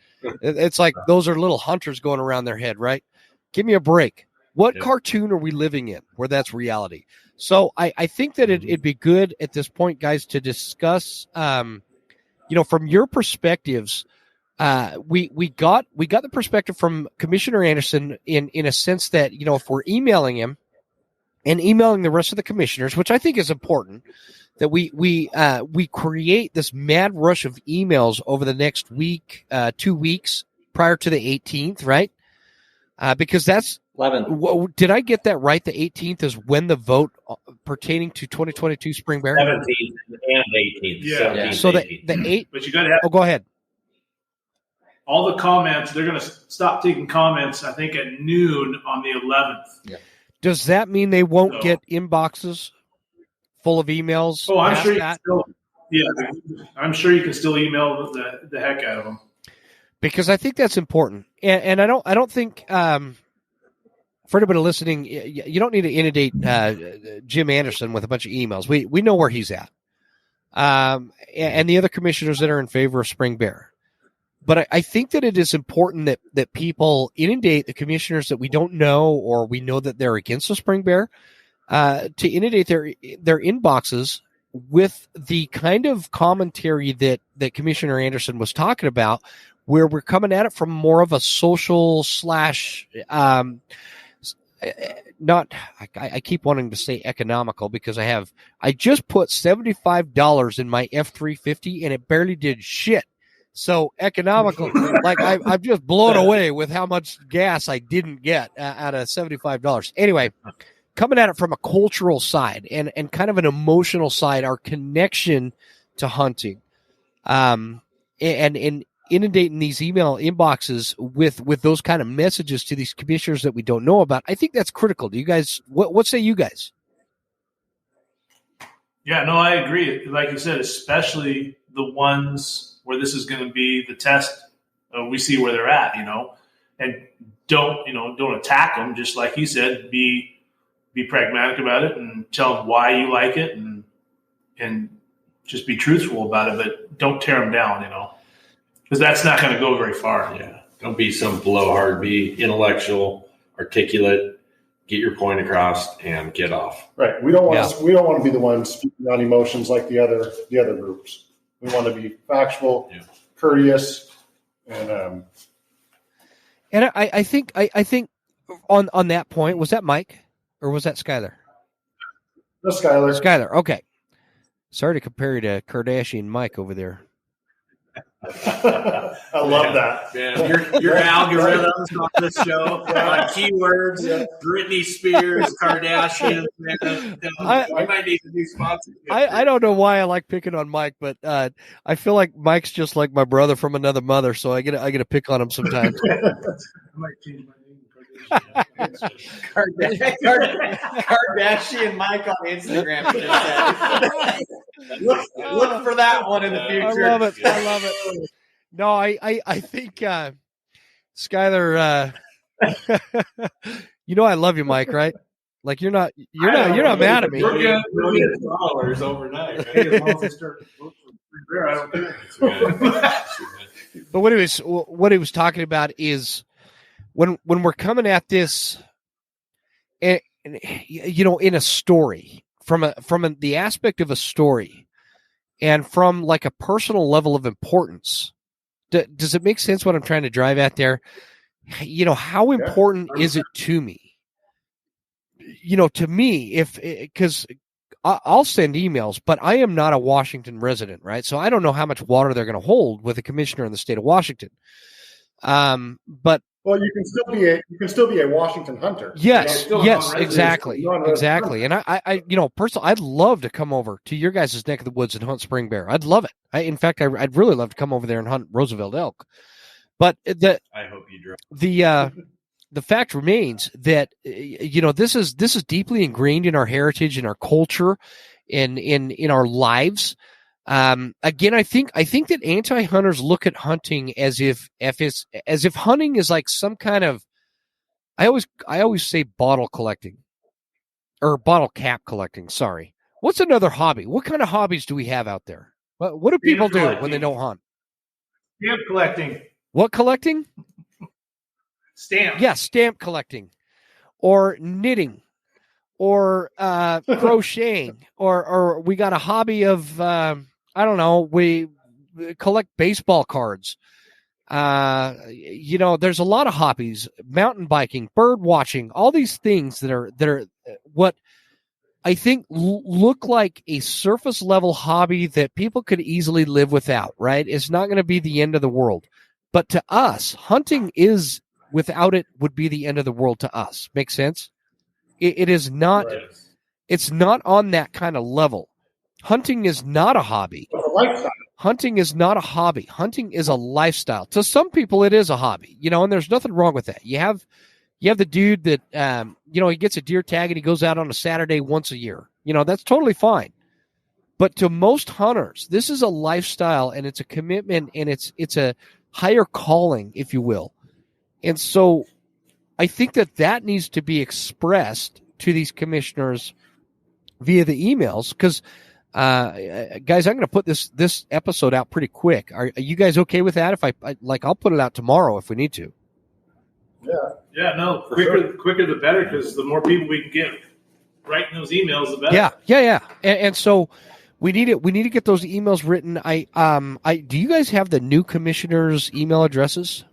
It's like those are little hunters going around their head, right? Give me a break. What cartoon are we living in where that's reality? So I think that it'd be good at this point, guys, to discuss, from your perspectives. We got the perspective from Commissioner Anderson in a sense that, if we're emailing him and emailing the rest of the commissioners, which I think is important, that we create this mad rush of emails over the next week, 2 weeks prior to the 18th, right? Because that's 11th. Did I get that right? The 18th is when the vote pertaining to 2022 spring bear? 17th and 18th. Yeah. 17th, So the 18th. 8th. But you got to have. Oh, go ahead. All the comments, they're going to stop taking comments, I think, at noon on the 11th. Yeah. Does that mean they won't get inboxes full of emails? Oh, I'm sure I'm sure you can still email the heck out of them. Because I think that's important. And I don't think for anybody listening, you don't need to inundate Jim Anderson with a bunch of emails. We know where he's at. And the other commissioners that are in favor of spring bear. But I think that it is important that people inundate the commissioners that we don't know or we know that they're against the spring bear to inundate their inboxes with the kind of commentary that Commissioner Anderson was talking about, where we're coming at it from more of a social / not, I keep wanting to say economical because I just put $75 in my F-350 and it barely did shit. So economical, I'm just blown away with how much gas I didn't get out of $75. Anyway, coming at it from a cultural side and kind of an emotional side, our connection to hunting, and inundating these email inboxes with those kind of messages to these commissioners that we don't know about. I think that's critical. Do you guys, what say you guys? Yeah, no, I agree. Like you said, especially the ones where this is going to be the test. We see where they're at, and don't attack them. Just like he said, be pragmatic about it and tell them why you like it and just be truthful about it, but don't tear them down, because that's not going to go very far. Yeah. Don't be some blowhard. Be intellectual, articulate, get your point across, and get off. Right. We don't want to be the ones speaking on emotions like the other groups. We want to be factual, courteous, and I think on that point, was that Mike or was that Skylar? The Skylar. Skylar. Okay. Sorry to compare you to Kardashian Mike over there. I love that. Man, your algorithms on this show on keywords, Britney Spears, Kardashian. Man, we might need a new sponsor. I don't know why I like picking on Mike, but I feel like Mike's just like my brother from another mother, so I get to pick on him sometimes. I might change my name. Kardashian Mike on Instagram. Look for that one in the future. I love it. No, I think Skylar. I love you, Mike. Right? Like you're not mad at me. We're getting millions of dollars overnight. But what he was talking about is when we're coming at this, and in a story from the aspect of a story, and from like a personal level of importance. Does it make sense what I'm trying to drive at there? How important is it to me? To me, because I'll send emails, but I am not a Washington resident, right? So I don't know how much water they're going to hold with a commissioner in the state of Washington. But you can still be a Washington hunter. Yes, exactly. And I personally, I'd love to come over to your guys' neck of the woods and hunt spring bear. I'd love it. In fact, I'd really love to come over there and hunt Roosevelt elk. But I hope you drive. The fact remains that this is deeply ingrained in our heritage, in our culture, in our lives. Again, I think that anti-hunters look at hunting as if hunting is like some kind of, I always say bottle collecting or bottle cap collecting. Sorry. What's another hobby? What kind of hobbies do we have out there? What do people do when they don't hunt? Stamp collecting. What collecting? Stamp. Yeah, stamp collecting, or knitting, or crocheting, or we got a hobby of I don't know. We collect baseball cards. There's a lot of hobbies: mountain biking, bird watching, all these things that are what I think look like a surface level hobby that people could easily live without. Right? It's not going to be the end of the world, but to us, hunting is. Without it would be the end of the world to us. Make sense? It is not. Right. It's not on that kind of level. Hunting is not a hobby. Hunting is not a hobby. Hunting is a lifestyle. To some people, it is a hobby. And there's nothing wrong with that. You have the dude that he gets a deer tag and he goes out on a Saturday once a year. That's totally fine. But to most hunters, this is a lifestyle and it's a commitment and it's a higher calling, if you will. And so I think that needs to be expressed to these commissioners via the emails because, guys, I'm going to put this episode out pretty quick. Are you guys okay with that? If I'll put it out tomorrow if we need to. Yeah, no, quicker the better because the more people we can get writing those emails, the better. Yeah. And so we need to get those emails written. Do you guys have the new commissioners' email addresses?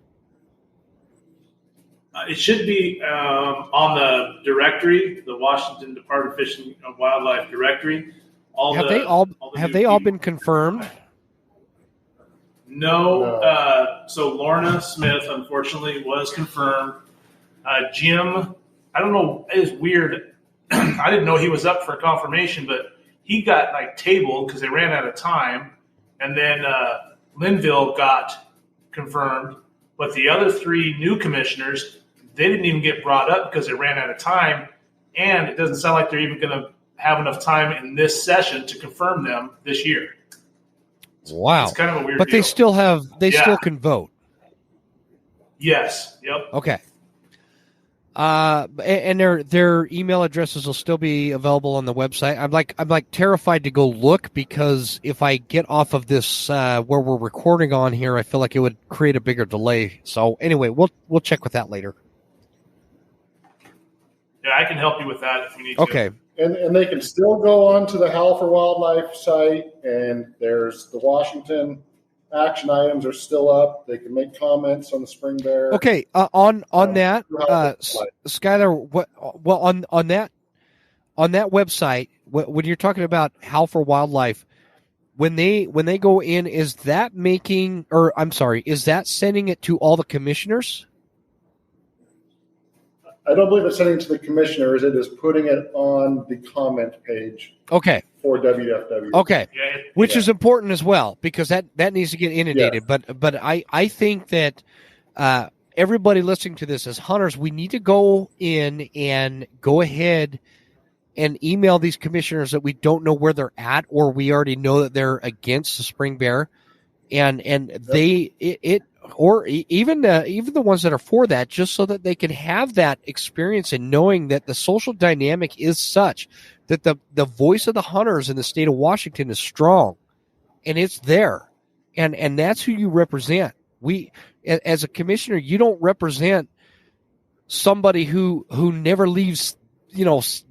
It should be on the directory, the Washington Department of Fish and Wildlife directory. Have they all been confirmed? No. So Lorna Smith, unfortunately, was confirmed. Jim, I don't know. It is weird. I didn't know he was up for confirmation, but he got tabled because they ran out of time, and then Linville got confirmed. But the other three new commissioners, they didn't even get brought up because they ran out of time, and it doesn't sound like they're even going to have enough time in this session to confirm them this year. Wow, it's kind of a weird. But deal. They still can vote. Yes. Yep. Okay. And their email addresses will still be available on the website. I'm like terrified to go look because if I get off of this where we're recording on here, I feel like it would create a bigger delay. So anyway, we'll check with that later. Yeah, I can help you with that if we need Okay. to. And they can still go on to the Howl for Wildlife site, and there's the Washington action items are still up. They can make comments on the spring bear. Okay. On that, Skylar, on that website, when you're talking about Howl for Wildlife, when they go in, is that sending it to all the commissioners? I don't believe it's sending it to the commissioners. It is putting it on the comment page. Okay. For WDFW. Okay. Which is important as well, because that needs to get inundated. Yes. But I think that everybody listening to this as hunters, we need to go in and go ahead and email these commissioners that we don't know where they're at, or we already know that they're against the spring bear, and or even the ones that are for that, just so that they can have that experience and knowing that the social dynamic is such that the voice of the hunters in the state of Washington is strong, and it's there, and that's who you represent. We, as a commissioner, you don't represent somebody who never leaves,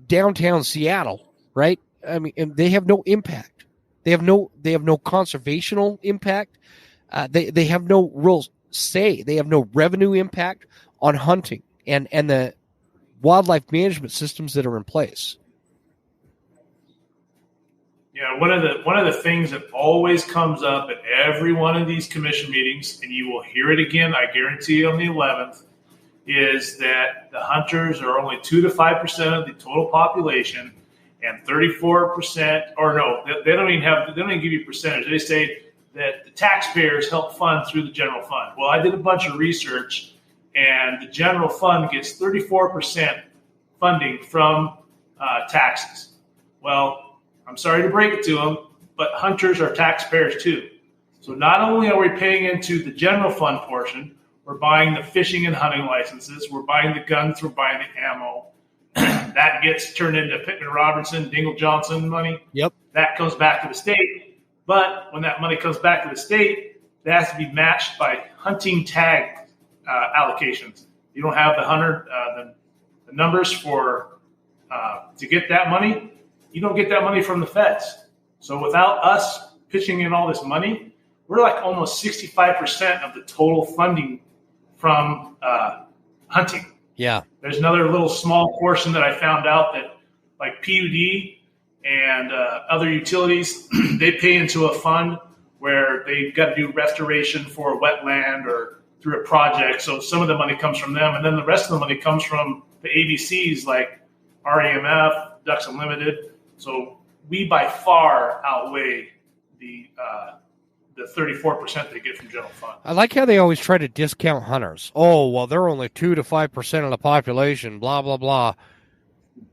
downtown Seattle, right? I mean, and they have no impact. They have no conservational impact. They have no real say. They have no revenue impact on hunting and the wildlife management systems that are in place. Yeah, one of the things that always comes up at every one of these commission meetings, and you will hear it again, I guarantee you, on the 11th, is that the hunters are only 2 to 5% of the total population, and 34%, or no, they don't even give you percentage. They say that the taxpayers help fund through the general fund. Well, I did a bunch of research, and the general fund gets 34% funding from taxes. Well, I'm sorry to break it to them, but hunters are taxpayers too. So not only are we paying into the general fund portion, we're buying the fishing and hunting licenses, we're buying the guns, we're buying the ammo. That gets turned into Pittman Robertson, Dingle Johnson money. Yep. That comes back to the state. But when that money comes back to the state, it has to be matched by hunting tag allocations. You don't have the numbers for to get that money. You don't get that money from the feds. So without us pitching in all this money, we're like almost 65% of the total funding from hunting. Yeah. There's another little small portion that I found out that like PUD and other utilities, they pay into a fund where they've got to do restoration for a wetland or through a project. So some of the money comes from them. And then the rest of the money comes from the ABCs like REMF, Ducks Unlimited. So we by far outweigh the 34% they get from general fund. I like how they always try to discount hunters. Oh, well, they're only 2 to 5% of the population, blah, blah, blah.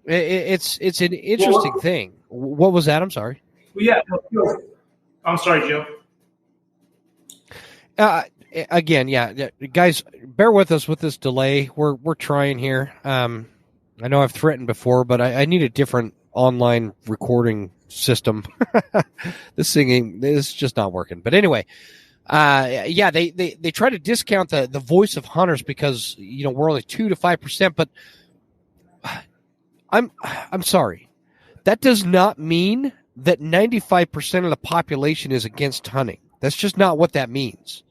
It's an interesting thing. What was that? I'm sorry. Well, yeah. I'm sorry, Joe. Again, yeah, guys, bear with us with this delay. We're trying here. I know I've threatened before, but I need a different online recording system. This is just not working. But anyway, they try to discount the voice of hunters because we're only 2 to 5%. But I'm sorry, that does not mean that 95% of the population is against hunting. That's just not what that means.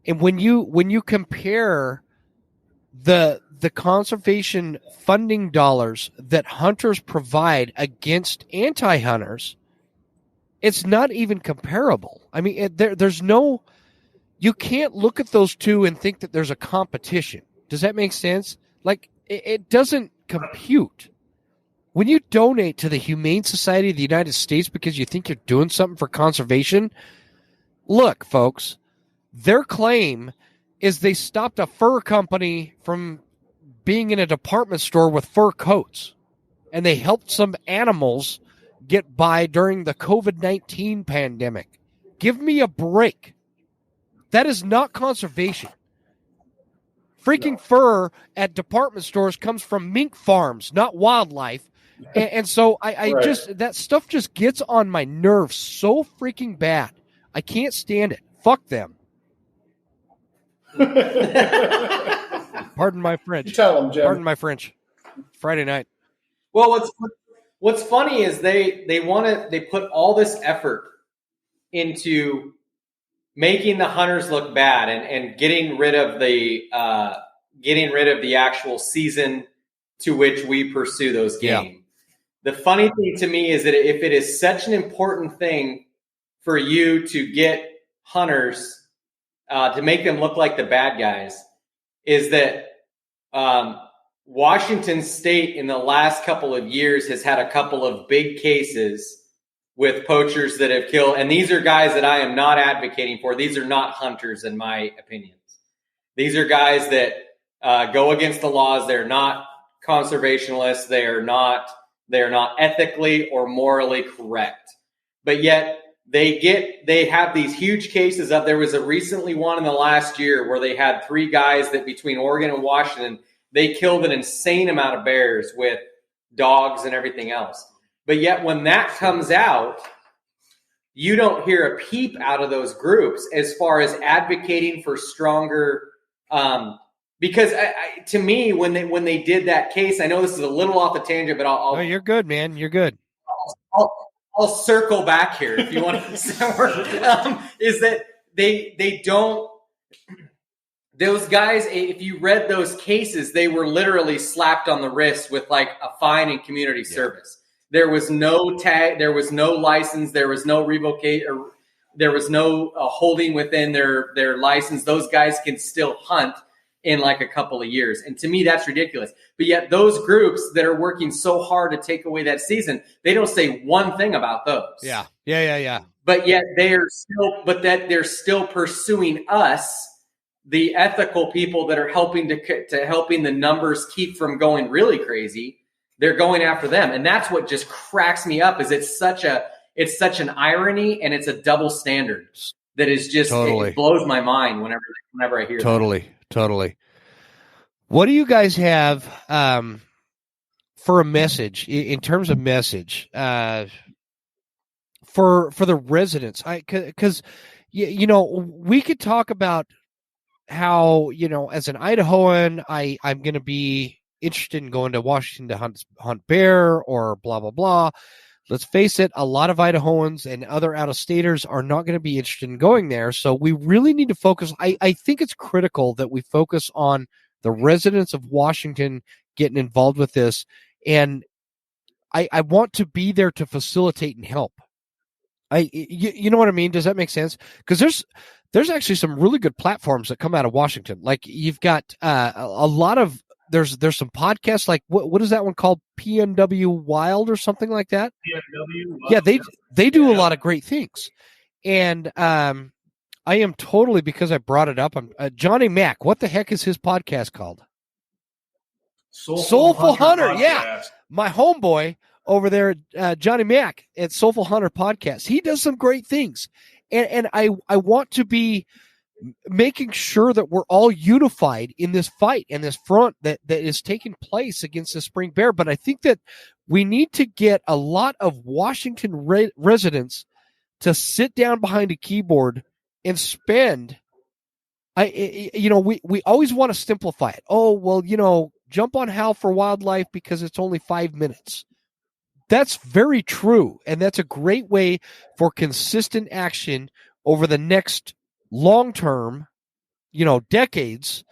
And when you compare the conservation funding dollars that hunters provide against anti-hunters, it's not even comparable. I mean, there's no, you can't look at those two and think that there's a competition. Does that make sense? Like, it doesn't compute. When you donate to the Humane Society of the United States because you think you're doing something for conservation, look, folks, their claim is they stopped a fur company from being in a department store with fur coats, and they helped some animals get by during the COVID-19 pandemic. Give me a break. That is not conservation. Freaking fur at department stores comes from mink farms, not wildlife. And so I right. just, that stuff just gets on my nerves so freaking bad. I can't stand it. Fuck them. Pardon my French. You tell them, Jim. Pardon my French. Friday night. Well, what's funny is they put all this effort into making the hunters look bad and getting rid of the actual season to which we pursue those game. Yeah. The funny thing to me is that if it is such an important thing for you to get hunters to make them look like the bad guys, is that Washington State in the last couple of years has had a couple of big cases with poachers that have killed. And these are guys that I am not advocating for. These are not hunters, in my opinions. These are guys that go against the laws. They're not conservationists. They are not ethically or morally correct. But yet they have these huge cases of. There was a recently one in the last year where they had 3 guys that between Oregon and Washington, they killed an insane amount of bears with dogs and everything else. But yet when that comes out, you don't hear a peep out of those groups as far as advocating for stronger. Because to me, when they did that case, I know this is a little off the tangent, but I'll. Oh, you're good, man. You're good. I'll circle back here if you want to. Is that they don't. Those guys, if you read those cases, they were literally slapped on the wrist with like a fine and community service. There was no tag, there was no license, there was no revocate, or there was no holding within their license. Those guys can still hunt in like a couple of years. And to me, that's ridiculous. But yet those groups that are working so hard to take away that season, they don't say one thing about those. Yeah. But yet they're still pursuing us, the ethical people that are helping to helping the numbers keep from going really crazy. They're going after them. And that's what just cracks me up is it's such an irony and it's a double standard that is just, it blows my mind whenever I hear that. Totally. What do you guys have for a message in terms of message for the residents? Because we could talk about how as an Idahoan, I'm going to be interested in going to Washington to hunt bear or blah blah blah. Let's face it, a lot of Idahoans and other out-of-staters are not going to be interested in going there. So we really need to focus. I think it's critical that we focus on the residents of Washington getting involved with this. And I want to be there to facilitate and help. You know what I mean? Does that make sense? Because there's actually some really good platforms that come out of Washington. Like you've got a lot of, there's some podcasts like what is that one called? PNW Wild or something like that. PNW Wild. Yeah, they do a lot of great things, and I am totally, because I brought it up. I'm Johnny Mack. What the heck is his podcast called? Soulful Hunter. Yeah, my homeboy over there, Johnny Mack at Soulful Hunter podcast. He does some great things, and I want to be making sure that we're all unified in this fight and this front that is taking place against the spring bear. But I think that we need to get a lot of Washington residents to sit down behind a keyboard and spend. We always want to simplify it. Oh, well, jump on Howl for Wildlife because it's only 5 minutes. That's very true. And that's a great way for consistent action over the next long-term, decades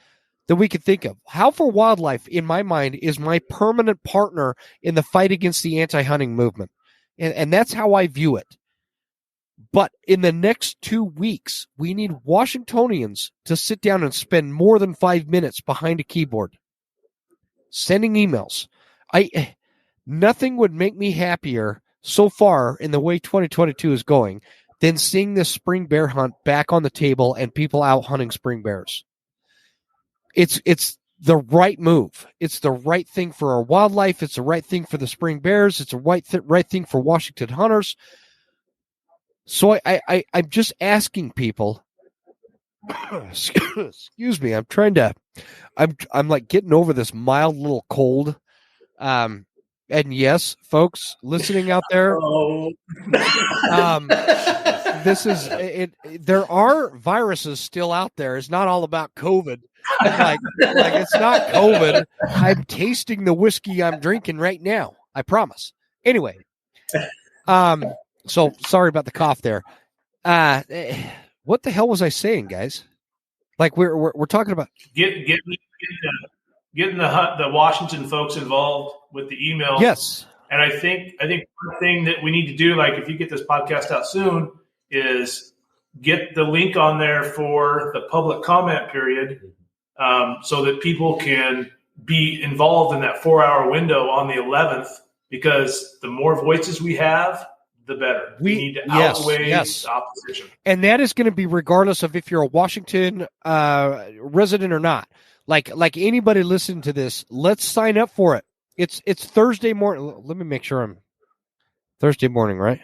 that we could think of. Howl for Wildlife, in my mind, is my permanent partner in the fight against the anti-hunting movement. And that's how I view it. But in the next 2 weeks, we need Washingtonians to sit down and spend more than 5 minutes behind a keyboard, sending emails. Nothing would make me happier so far in the way 2022 is going than seeing this spring bear hunt back on the table and people out hunting spring bears. It's the right move. It's the right thing for our wildlife. It's the right thing for the spring bears. It's the right thing for Washington hunters. So I'm just asking people. Excuse me. I'm like getting over this mild little cold. And yes, folks listening out there. This is it. There are viruses still out there. It's not all about COVID. like it's not COVID. I'm tasting the whiskey I'm drinking right now. I promise. Anyway, so sorry about the cough there. What the hell was I saying, guys? Like we're talking about getting the Washington folks involved with the emails. Yes. And I think one thing that we need to do, like if you get this podcast out soon, is get the link on there for the public comment period, so that people can be involved in that 4-hour window on the 11th. Because the more voices we have, the better. We need to outweigh the opposition. And that is going to be regardless of if you're a Washington resident or not. Like anybody listening to this, let's sign up for it. It's Thursday morning. Let me make sure I'm Thursday morning, right?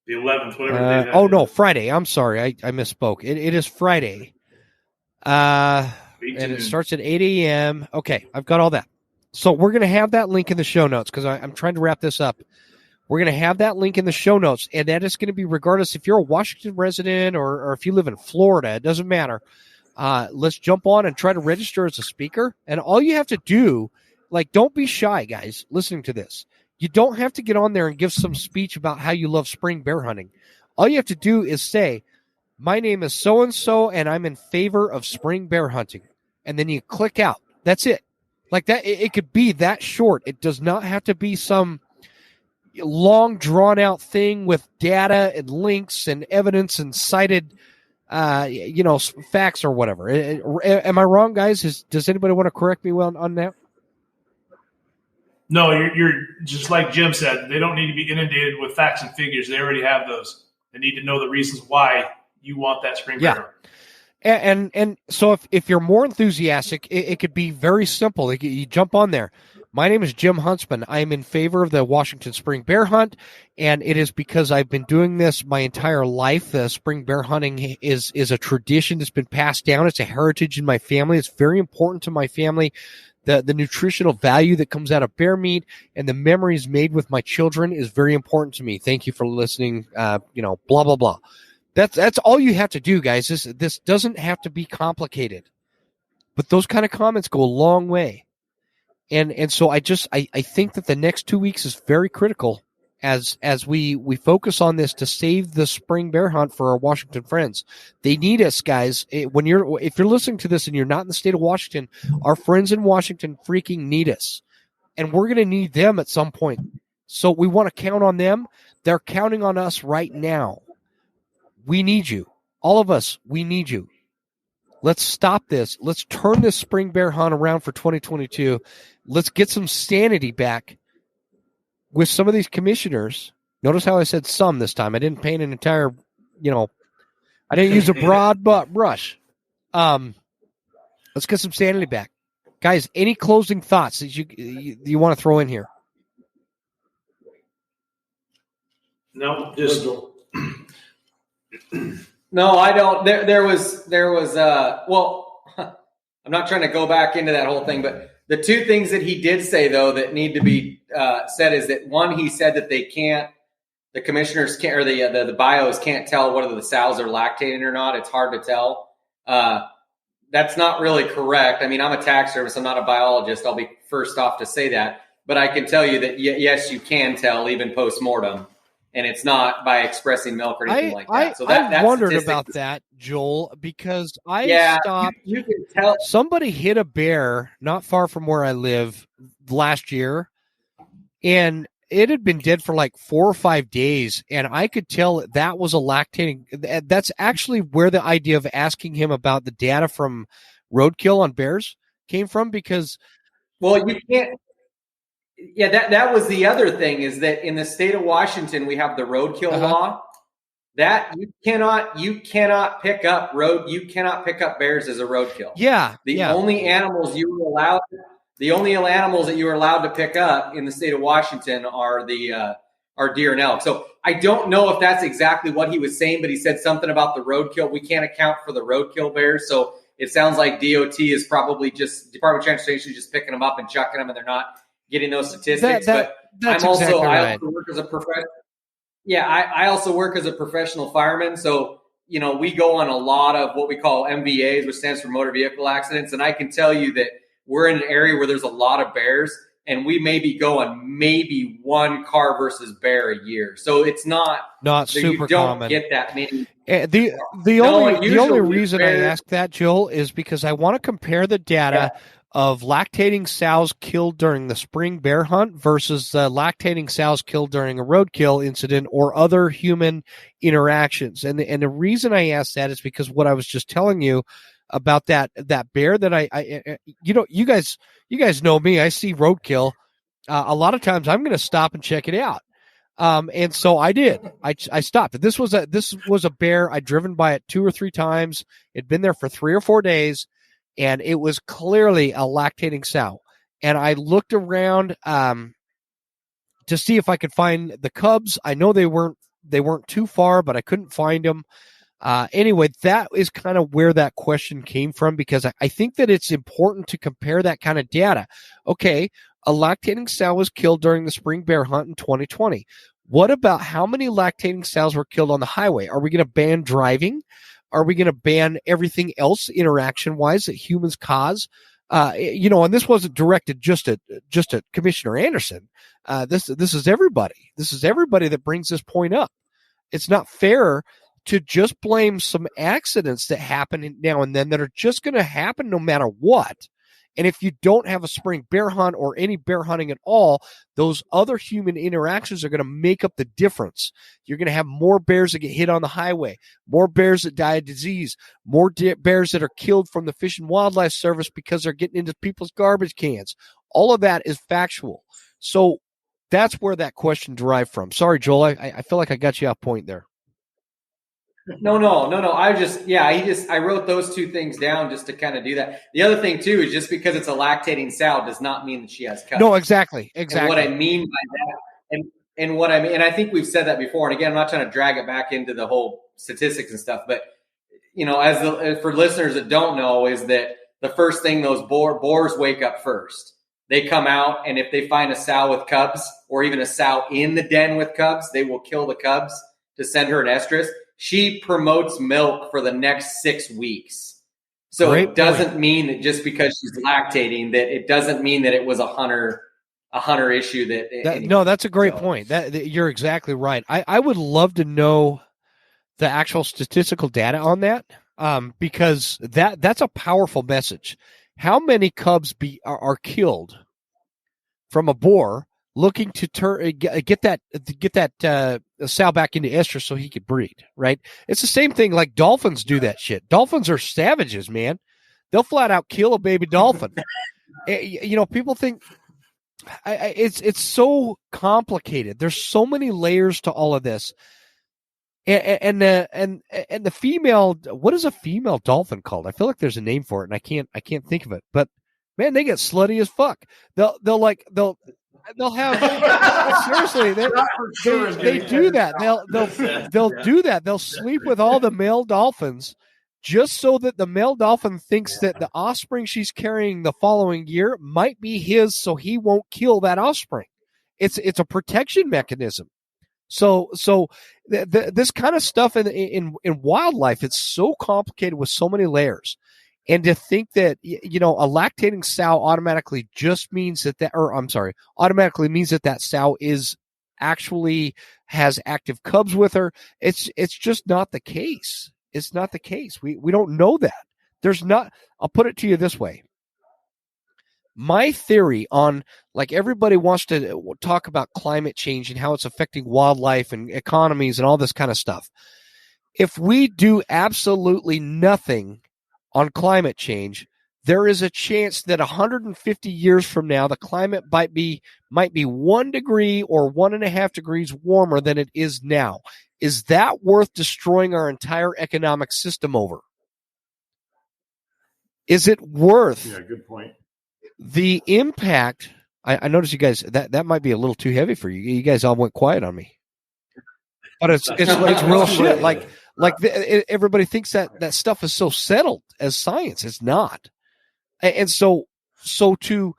The 11th, whatever day that is. No, Friday. I'm sorry. I misspoke. It is Friday. And it starts at 8 a.m. Okay, I've got all that. So we're going to have that link in the show notes because I'm trying to wrap this up. We're going to have that link in the show notes, and that is going to be regardless if you're a Washington resident or if you live in Florida. It doesn't matter. Let's jump on and try to register as a speaker. And all you have to do, don't be shy, guys, listening to this. You don't have to get on there and give some speech about how you love spring bear hunting. All you have to do is say, my name is so-and-so, and I'm in favor of spring bear hunting. And then you click out. That's it. Like that, it could be that short. It does not have to be some long, drawn-out thing with data and links and evidence and cited, facts or whatever. Am I wrong, guys? Does anybody want to correct me on that? No, you're just like Jim said. They don't need to be inundated with facts and figures. They already have those. They need to know the reasons why you want that spring bear hunt. And so if you're more enthusiastic, it could be very simple. You jump on there. My name is Jim Huntsman. I am in favor of the Washington Spring Bear Hunt, and it is because I've been doing this my entire life. The spring bear hunting is a tradition that's been passed down. It's a heritage in my family. It's very important to my family. The nutritional value that comes out of bear meat and the memories made with my children is very important to me. Thank you for listening. Blah, blah, blah. That's all you have to do, guys. This doesn't have to be complicated, but those kind of comments go a long way. And so I think that the next 2 weeks is very critical as we focus on this to save the spring bear hunt for our Washington friends. They need us, guys. If you're listening to this and you're not in the state of Washington, our friends in Washington freaking need us, and we're going to need them at some point. So we want to count on them. They're counting on us right now. We need you. All of us, we need you. Let's stop this. Let's turn this spring bear hunt around for 2022. Let's get some sanity back with some of these commissioners. Notice how I said some this time. I didn't paint an entire, I didn't use a broad brush. Let's get some sanity back. Guys, any closing thoughts that you want to throw in here? No, just... No, I don't. There was. Well, I'm not trying to go back into that whole thing, but the two things that he did say though that need to be said is that one, he said that the commissioners can't, or the bios can't tell whether the sows are lactating or not. It's hard to tell. That's not really correct. I mean, I'm a tax service. I'm not a biologist. I'll be first off to say that, but I can tell you that yes, you can tell even post-mortem. And it's not by expressing milk or anything like that. So I wondered about that, Joel, because stopped. You can tell. Somebody hit a bear not far from where I live last year, and it had been dead for like 4 or 5 days, and I could tell that was a lactating. That's actually where the idea of asking him about the data from roadkill on bears came from, because... Well, you can't... Yeah, that was the other thing, is that in the state of Washington we have the roadkill law that you cannot pick up bears as a roadkill. Yeah. The only animals that you are allowed to pick up in the state of Washington are deer and elk. So I don't know if that's exactly what he was saying, but he said something about the roadkill. We can't account for the roadkill bears, so it sounds like DOT is probably just Department of Transportation just picking them up and chucking them, and they're not getting those statistics. That's I also right. work as a professional. Yeah, I also work as a professional fireman. So we go on a lot of what we call MVAs, which stands for motor vehicle accidents. And I can tell you that we're in an area where there's a lot of bears, and we go on one car versus bear a year. So it's not super you don't common. Get that many. The only reason I ask that, Joel, is because I want to compare the data of lactating sows killed during the spring bear hunt versus lactating sows killed during a roadkill incident or other human interactions. And the reason I ask that is because what I was just telling you about that bear that you guys know me. I see roadkill. A lot of times I'm going to stop and check it out. And so I did. I stopped. This was a bear. I'd driven by it 2 or 3 times. It'd been there for 3 or 4 days, and it was clearly a lactating sow. And I looked around to see if I could find the cubs. I know they weren't too far, but I couldn't find them. Anyway, that is kind of where that question came from, because I think that it's important to compare that kind of data. Okay, a lactating sow was killed during the spring bear hunt in 2020. What about how many lactating sows were killed on the highway? Are we going to ban driving? Are we going to ban everything else interaction-wise that humans cause? And this wasn't directed just at Commissioner Anderson. This is everybody. This is everybody that brings this point up. It's not fair to just blame some accidents that happen now and then that are just going to happen no matter what. And if you don't have a spring bear hunt or any bear hunting at all, those other human interactions are going to make up the difference. You're going to have more bears that get hit on the highway, more bears that die of disease, more bears that are killed from the Fish and Wildlife Service because they're getting into people's garbage cans. All of that is factual. So that's where that question derived from. Sorry, Joel. I feel like I got you off point there. No. I wrote those 2 things down just to kind of do that. The other thing too is just because it's a lactating sow does not mean that she has cubs. No, exactly. And what I mean by that, and I think we've said that before. And again, I'm not trying to drag it back into the whole statistics and stuff, but for listeners that don't know, is that the first thing those boars wake up first. They come out, and if they find a sow with cubs or even a sow in the den with cubs, they will kill the cubs to send her an estrus. She promotes milk for the next 6 weeks. So it doesn't mean that just because she's lactating, that it doesn't mean that it was a hunter issue. No, that's a great point. That you're exactly right. I would love to know the actual statistical data on that, because that's a powerful message. How many cubs are killed from a boar looking to get that sow back into estrus so he could breed, right? It's the same thing like dolphins do that shit. Dolphins are savages, man. They'll flat out kill a baby dolphin. People think it's so complicated. There's so many layers to all of this. And the female, what is a female dolphin called? I feel like there's a name for it, and I can't think of it. But man, they get slutty as fuck. They'll have seriously. They do that. They'll do that. They'll sleep with all the male dolphins just so that the male dolphin thinks that the offspring she's carrying the following year might be his, so he won't kill that offspring. It's a protection mechanism. So this kind of stuff in wildlife, it's so complicated with so many layers. And to think that, a lactating sow automatically means that sow is actually has active cubs with her. It's just not the case. It's not the case. We don't know that. I'll put it to you this way. My theory on, like, everybody wants to talk about climate change and how it's affecting wildlife and economies and all this kind of stuff. If we do absolutely nothing on climate change, there is a chance that 150 years from now, the climate might be 1 degree or 1.5 degrees warmer than it is now. Is that worth destroying our entire economic system over? Is it worth? Yeah, good point. The impact? I noticed you guys that might be a little too heavy for you. You guys all went quiet on me, but it's real shit. Everybody thinks that stuff is so settled as science. It's not. And so to,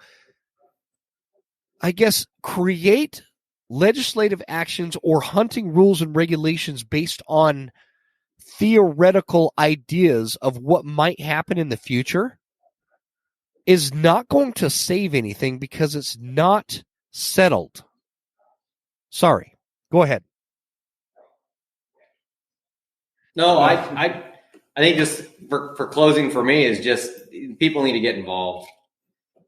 I guess, create legislative actions or hunting rules and regulations based on theoretical ideas of what might happen in the future is not going to save anything because it's not settled. Sorry. Go ahead. No, I think just for closing for me is just people need to get involved.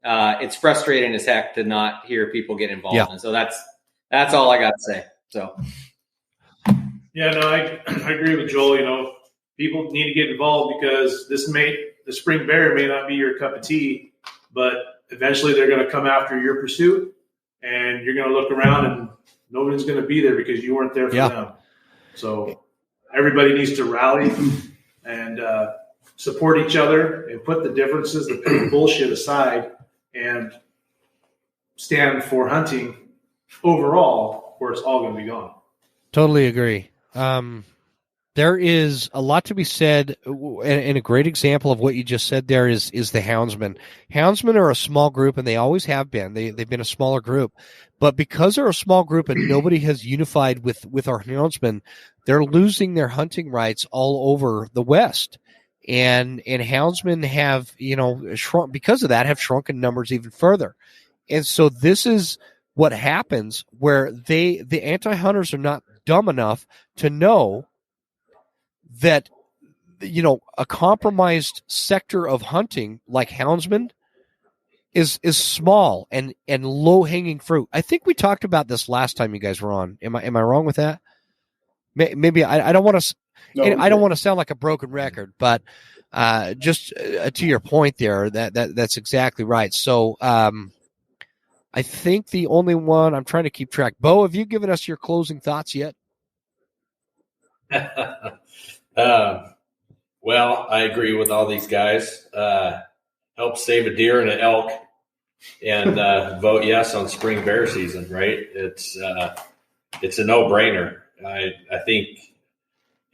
It's frustrating as heck to not hear people get involved. Yeah. And so that's all I got to say. So. Yeah, no, I agree with Joel. People need to get involved because the spring bear may not be your cup of tea, but eventually they're going to come after your pursuit, and you're going to look around and nobody's going to be there because you weren't there for them. So everybody needs to rally and support each other and put the differences, the petty bullshit aside, and stand for hunting overall, where it's all going to be gone. Totally agree. There is a lot to be said, and a great example of what you just said there is the houndsmen. Houndsmen are a small group, and they always have been. They've been a smaller group. But because they're a small group and nobody has unified with our houndsmen, they're losing their hunting rights all over the West. And houndsmen have, shrunk because of that, have shrunken numbers even further. And so this is what happens where the anti-hunters are not dumb enough to know that, a compromised sector of hunting like houndsmen is small and low-hanging fruit. I think we talked about this last time you guys were on. Am I wrong with that? Maybe I don't want to. No, I don't want to sound like a broken record, but just to your point there, that's exactly right. So I think the only one I'm trying to keep track. Beau, have you given us your closing thoughts yet? Well, I agree with all these guys. Help save a deer and an elk, and vote yes on spring bear season. Right? It's a no-brainer. I think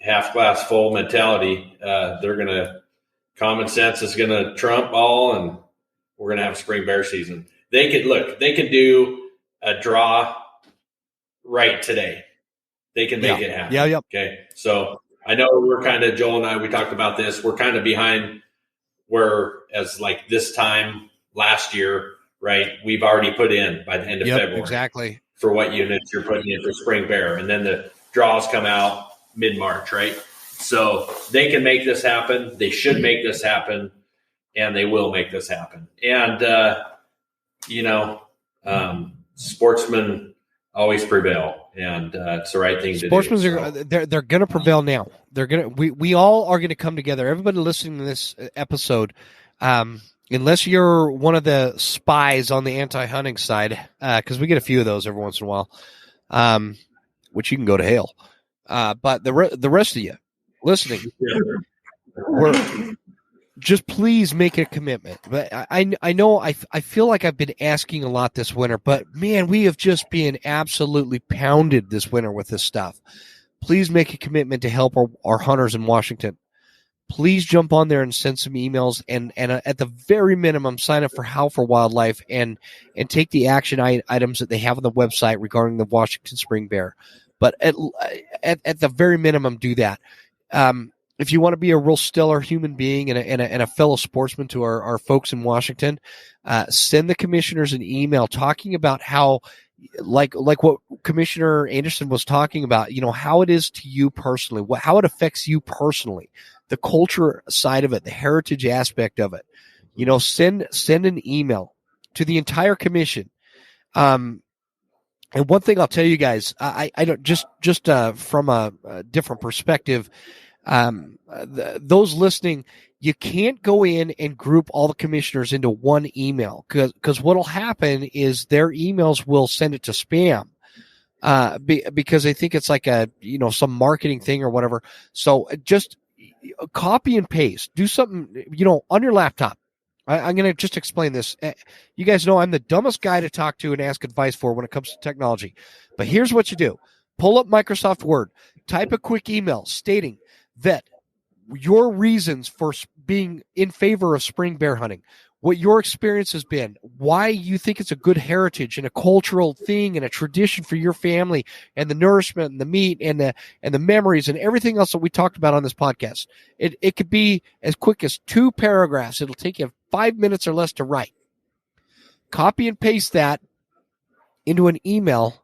half glass full mentality. Common sense is gonna trump all, and we're gonna have spring bear season. They could do a draw right today. They can make it happen. Yeah. Okay. So I know we're kind of, Joel and I, we talked about this. We're kind of behind whereas like this time last year, right? We've already put in by the end of February. Exactly. For what units you're putting in for spring bear. And then the draws come out mid-March, right? So they can make this happen. They should make this happen, and they will make this happen. And, sportsmen always prevail, and it's the right thing to do. Sportsmen they're going to prevail now. We all are going to come together. Everybody listening to this episode, unless you're one of the spies on the anti-hunting side, because we get a few of those every once in a while, which you can go to hell. But the rest of you listening, just please make a commitment. But I know I feel like I've been asking a lot this winter, but man, we have just been absolutely pounded this winter with this stuff. Please make a commitment to help our hunters in Washington. Please jump on there and send some emails, and at the very minimum, sign up for Howl for Wildlife and take the action items that they have on the website regarding the Washington spring bear. But at the very minimum, do that. If you want to be a real stellar human being and a fellow sportsman to our folks in Washington, send the commissioners an email talking about how, like what Commissioner Anderson was talking about, how it is to you personally, how it affects you personally, the culture side of it, the heritage aspect of it. Send an email to the entire commission. And one thing I'll tell you guys, I don't just from a different perspective. Those listening, you can't go in and group all the commissioners into one email because what'll happen is their emails will send it to spam because they think it's like some marketing thing or whatever. So just copy and paste, do something, on your laptop. I'm going to just explain this. You guys know I'm the dumbest guy to talk to and ask advice for when it comes to technology, but here's what you do. Pull up Microsoft Word, type a quick email stating that your reasons for being in favor of spring bear hunting, what your experience has been, why you think it's a good heritage and a cultural thing and a tradition for your family, and the nourishment and the meat and the memories and everything else that we talked about on this podcast. It could be as quick as 2 paragraphs. It'll take you 5 minutes or less to write. Copy and paste that into an email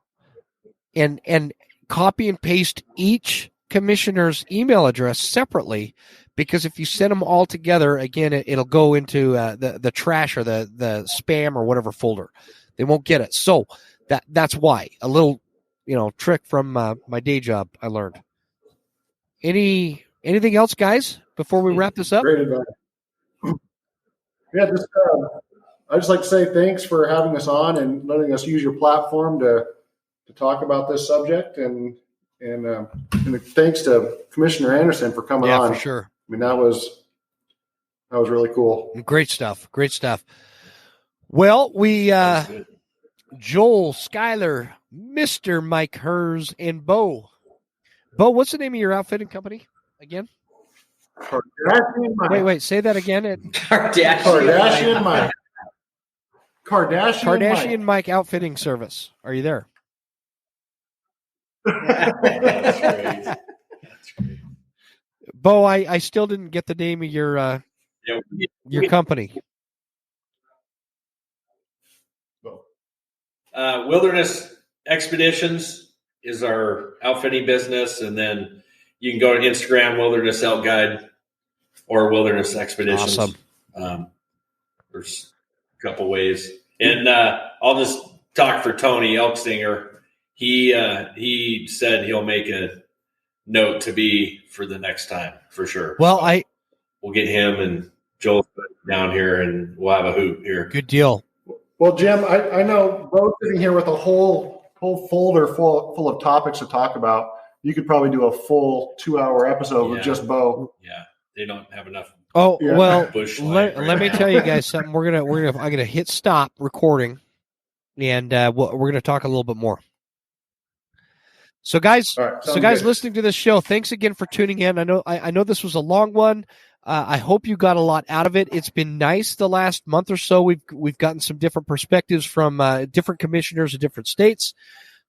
and copy and paste each commissioner's email address separately, because if you send them all together, again, it'll go into the trash or the spam or whatever folder. They won't get it. So that's why. A little, trick from my day job I learned. Anything else, guys, before we wrap this up? Great advice. Yeah, I'd just like to say thanks for having us on and letting us use your platform to talk about this subject, and thanks to Commissioner Anderson for coming on. Yeah, for sure. I mean, that was really cool. Great stuff. Great stuff. Well, we Joel, Skylar, Mr. Mike Herz, and Beau. Beau, what's the name of your outfitting company again? Kardashian Mike. Wait, say that again. Kardashian Mike. Kardashian Mike Outfitting Service. Are you there? That's great. Beau, I still didn't get the name of your company. Wilderness Expeditions is our outfitting business, and then you can go to Instagram, Wilderness Elk Guide, or Wilderness Expeditions. Awesome. There's a couple ways, and I'll just talk for Tony Elksinger. He said he'll make a note to be for the next time for sure. Well, so we'll get him and Joel down here, and we'll have a hoot here. Good deal. Well, Jim, I know Beau's sitting here with a whole folder full of topics to talk about. You could probably do a full 2-hour episode with just Beau. Yeah, they don't have enough. Oh, yeah. Well, let me tell you guys something. I'm gonna hit stop recording, and we're gonna talk a little bit more. So guys, listening to this show, thanks again for tuning in. I know this was a long one. I hope you got a lot out of it. It's been nice the last month or so. We've gotten some different perspectives from different commissioners in different states.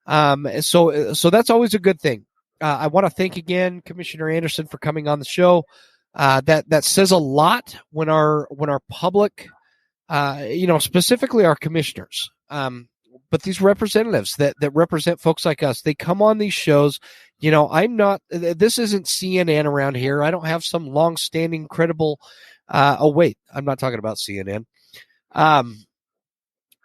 So that's always a good thing. I want to thank again Commissioner Anderson for coming on the show. That says a lot when our public, specifically our commissioners, but these representatives that represent folks like us, they come on these shows. This isn't CNN around here. I don't have some long-standing credible. I'm not talking about CNN.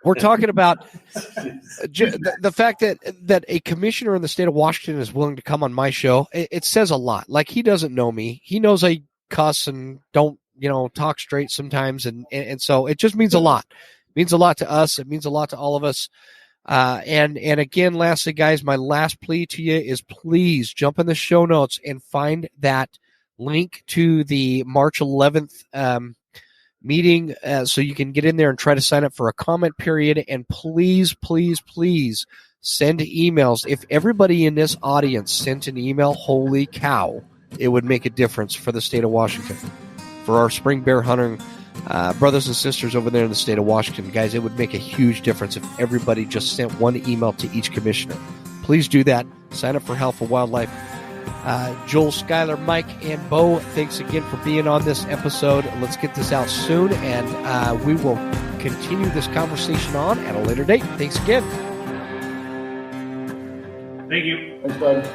We're talking about the fact that a commissioner in the state of Washington is willing to come on my show. It says a lot. Like, he doesn't know me. He knows I cuss and don't, talk straight sometimes. And so it just means a lot. It means a lot to us. It means a lot to all of us. And again, lastly, guys, my last plea to you is please jump in the show notes and find that link to the March 11th meeting so you can get in there and try to sign up for a comment period. And please, please, please send emails. If everybody in this audience sent an email, holy cow, it would make a difference for the state of Washington, for our spring bear hunting brothers and sisters over there in the state of Washington. Guys, it would make a huge difference if everybody just sent one email to each commissioner. Please do that. Sign up for Howl for Wildlife. Joel, Skylar, Mike, and Beau, thanks again for being on this episode. Let's get this out soon, and we will continue this conversation on at a later date. Thanks again. Thank you. Thanks, bud.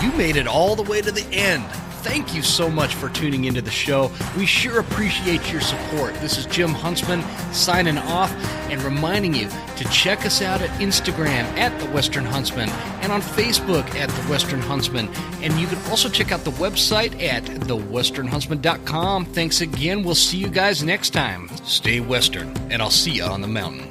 You made it all the way to the end. Thank you so much for tuning into the show. We sure appreciate your support. This is Jim Huntsman signing off and reminding you to check us out at Instagram at The Western Huntsman and on Facebook at The Western Huntsman. And you can also check out the website at thewesternhuntsman.com. Thanks again. We'll see you guys next time. Stay Western, and I'll see you on the mountain.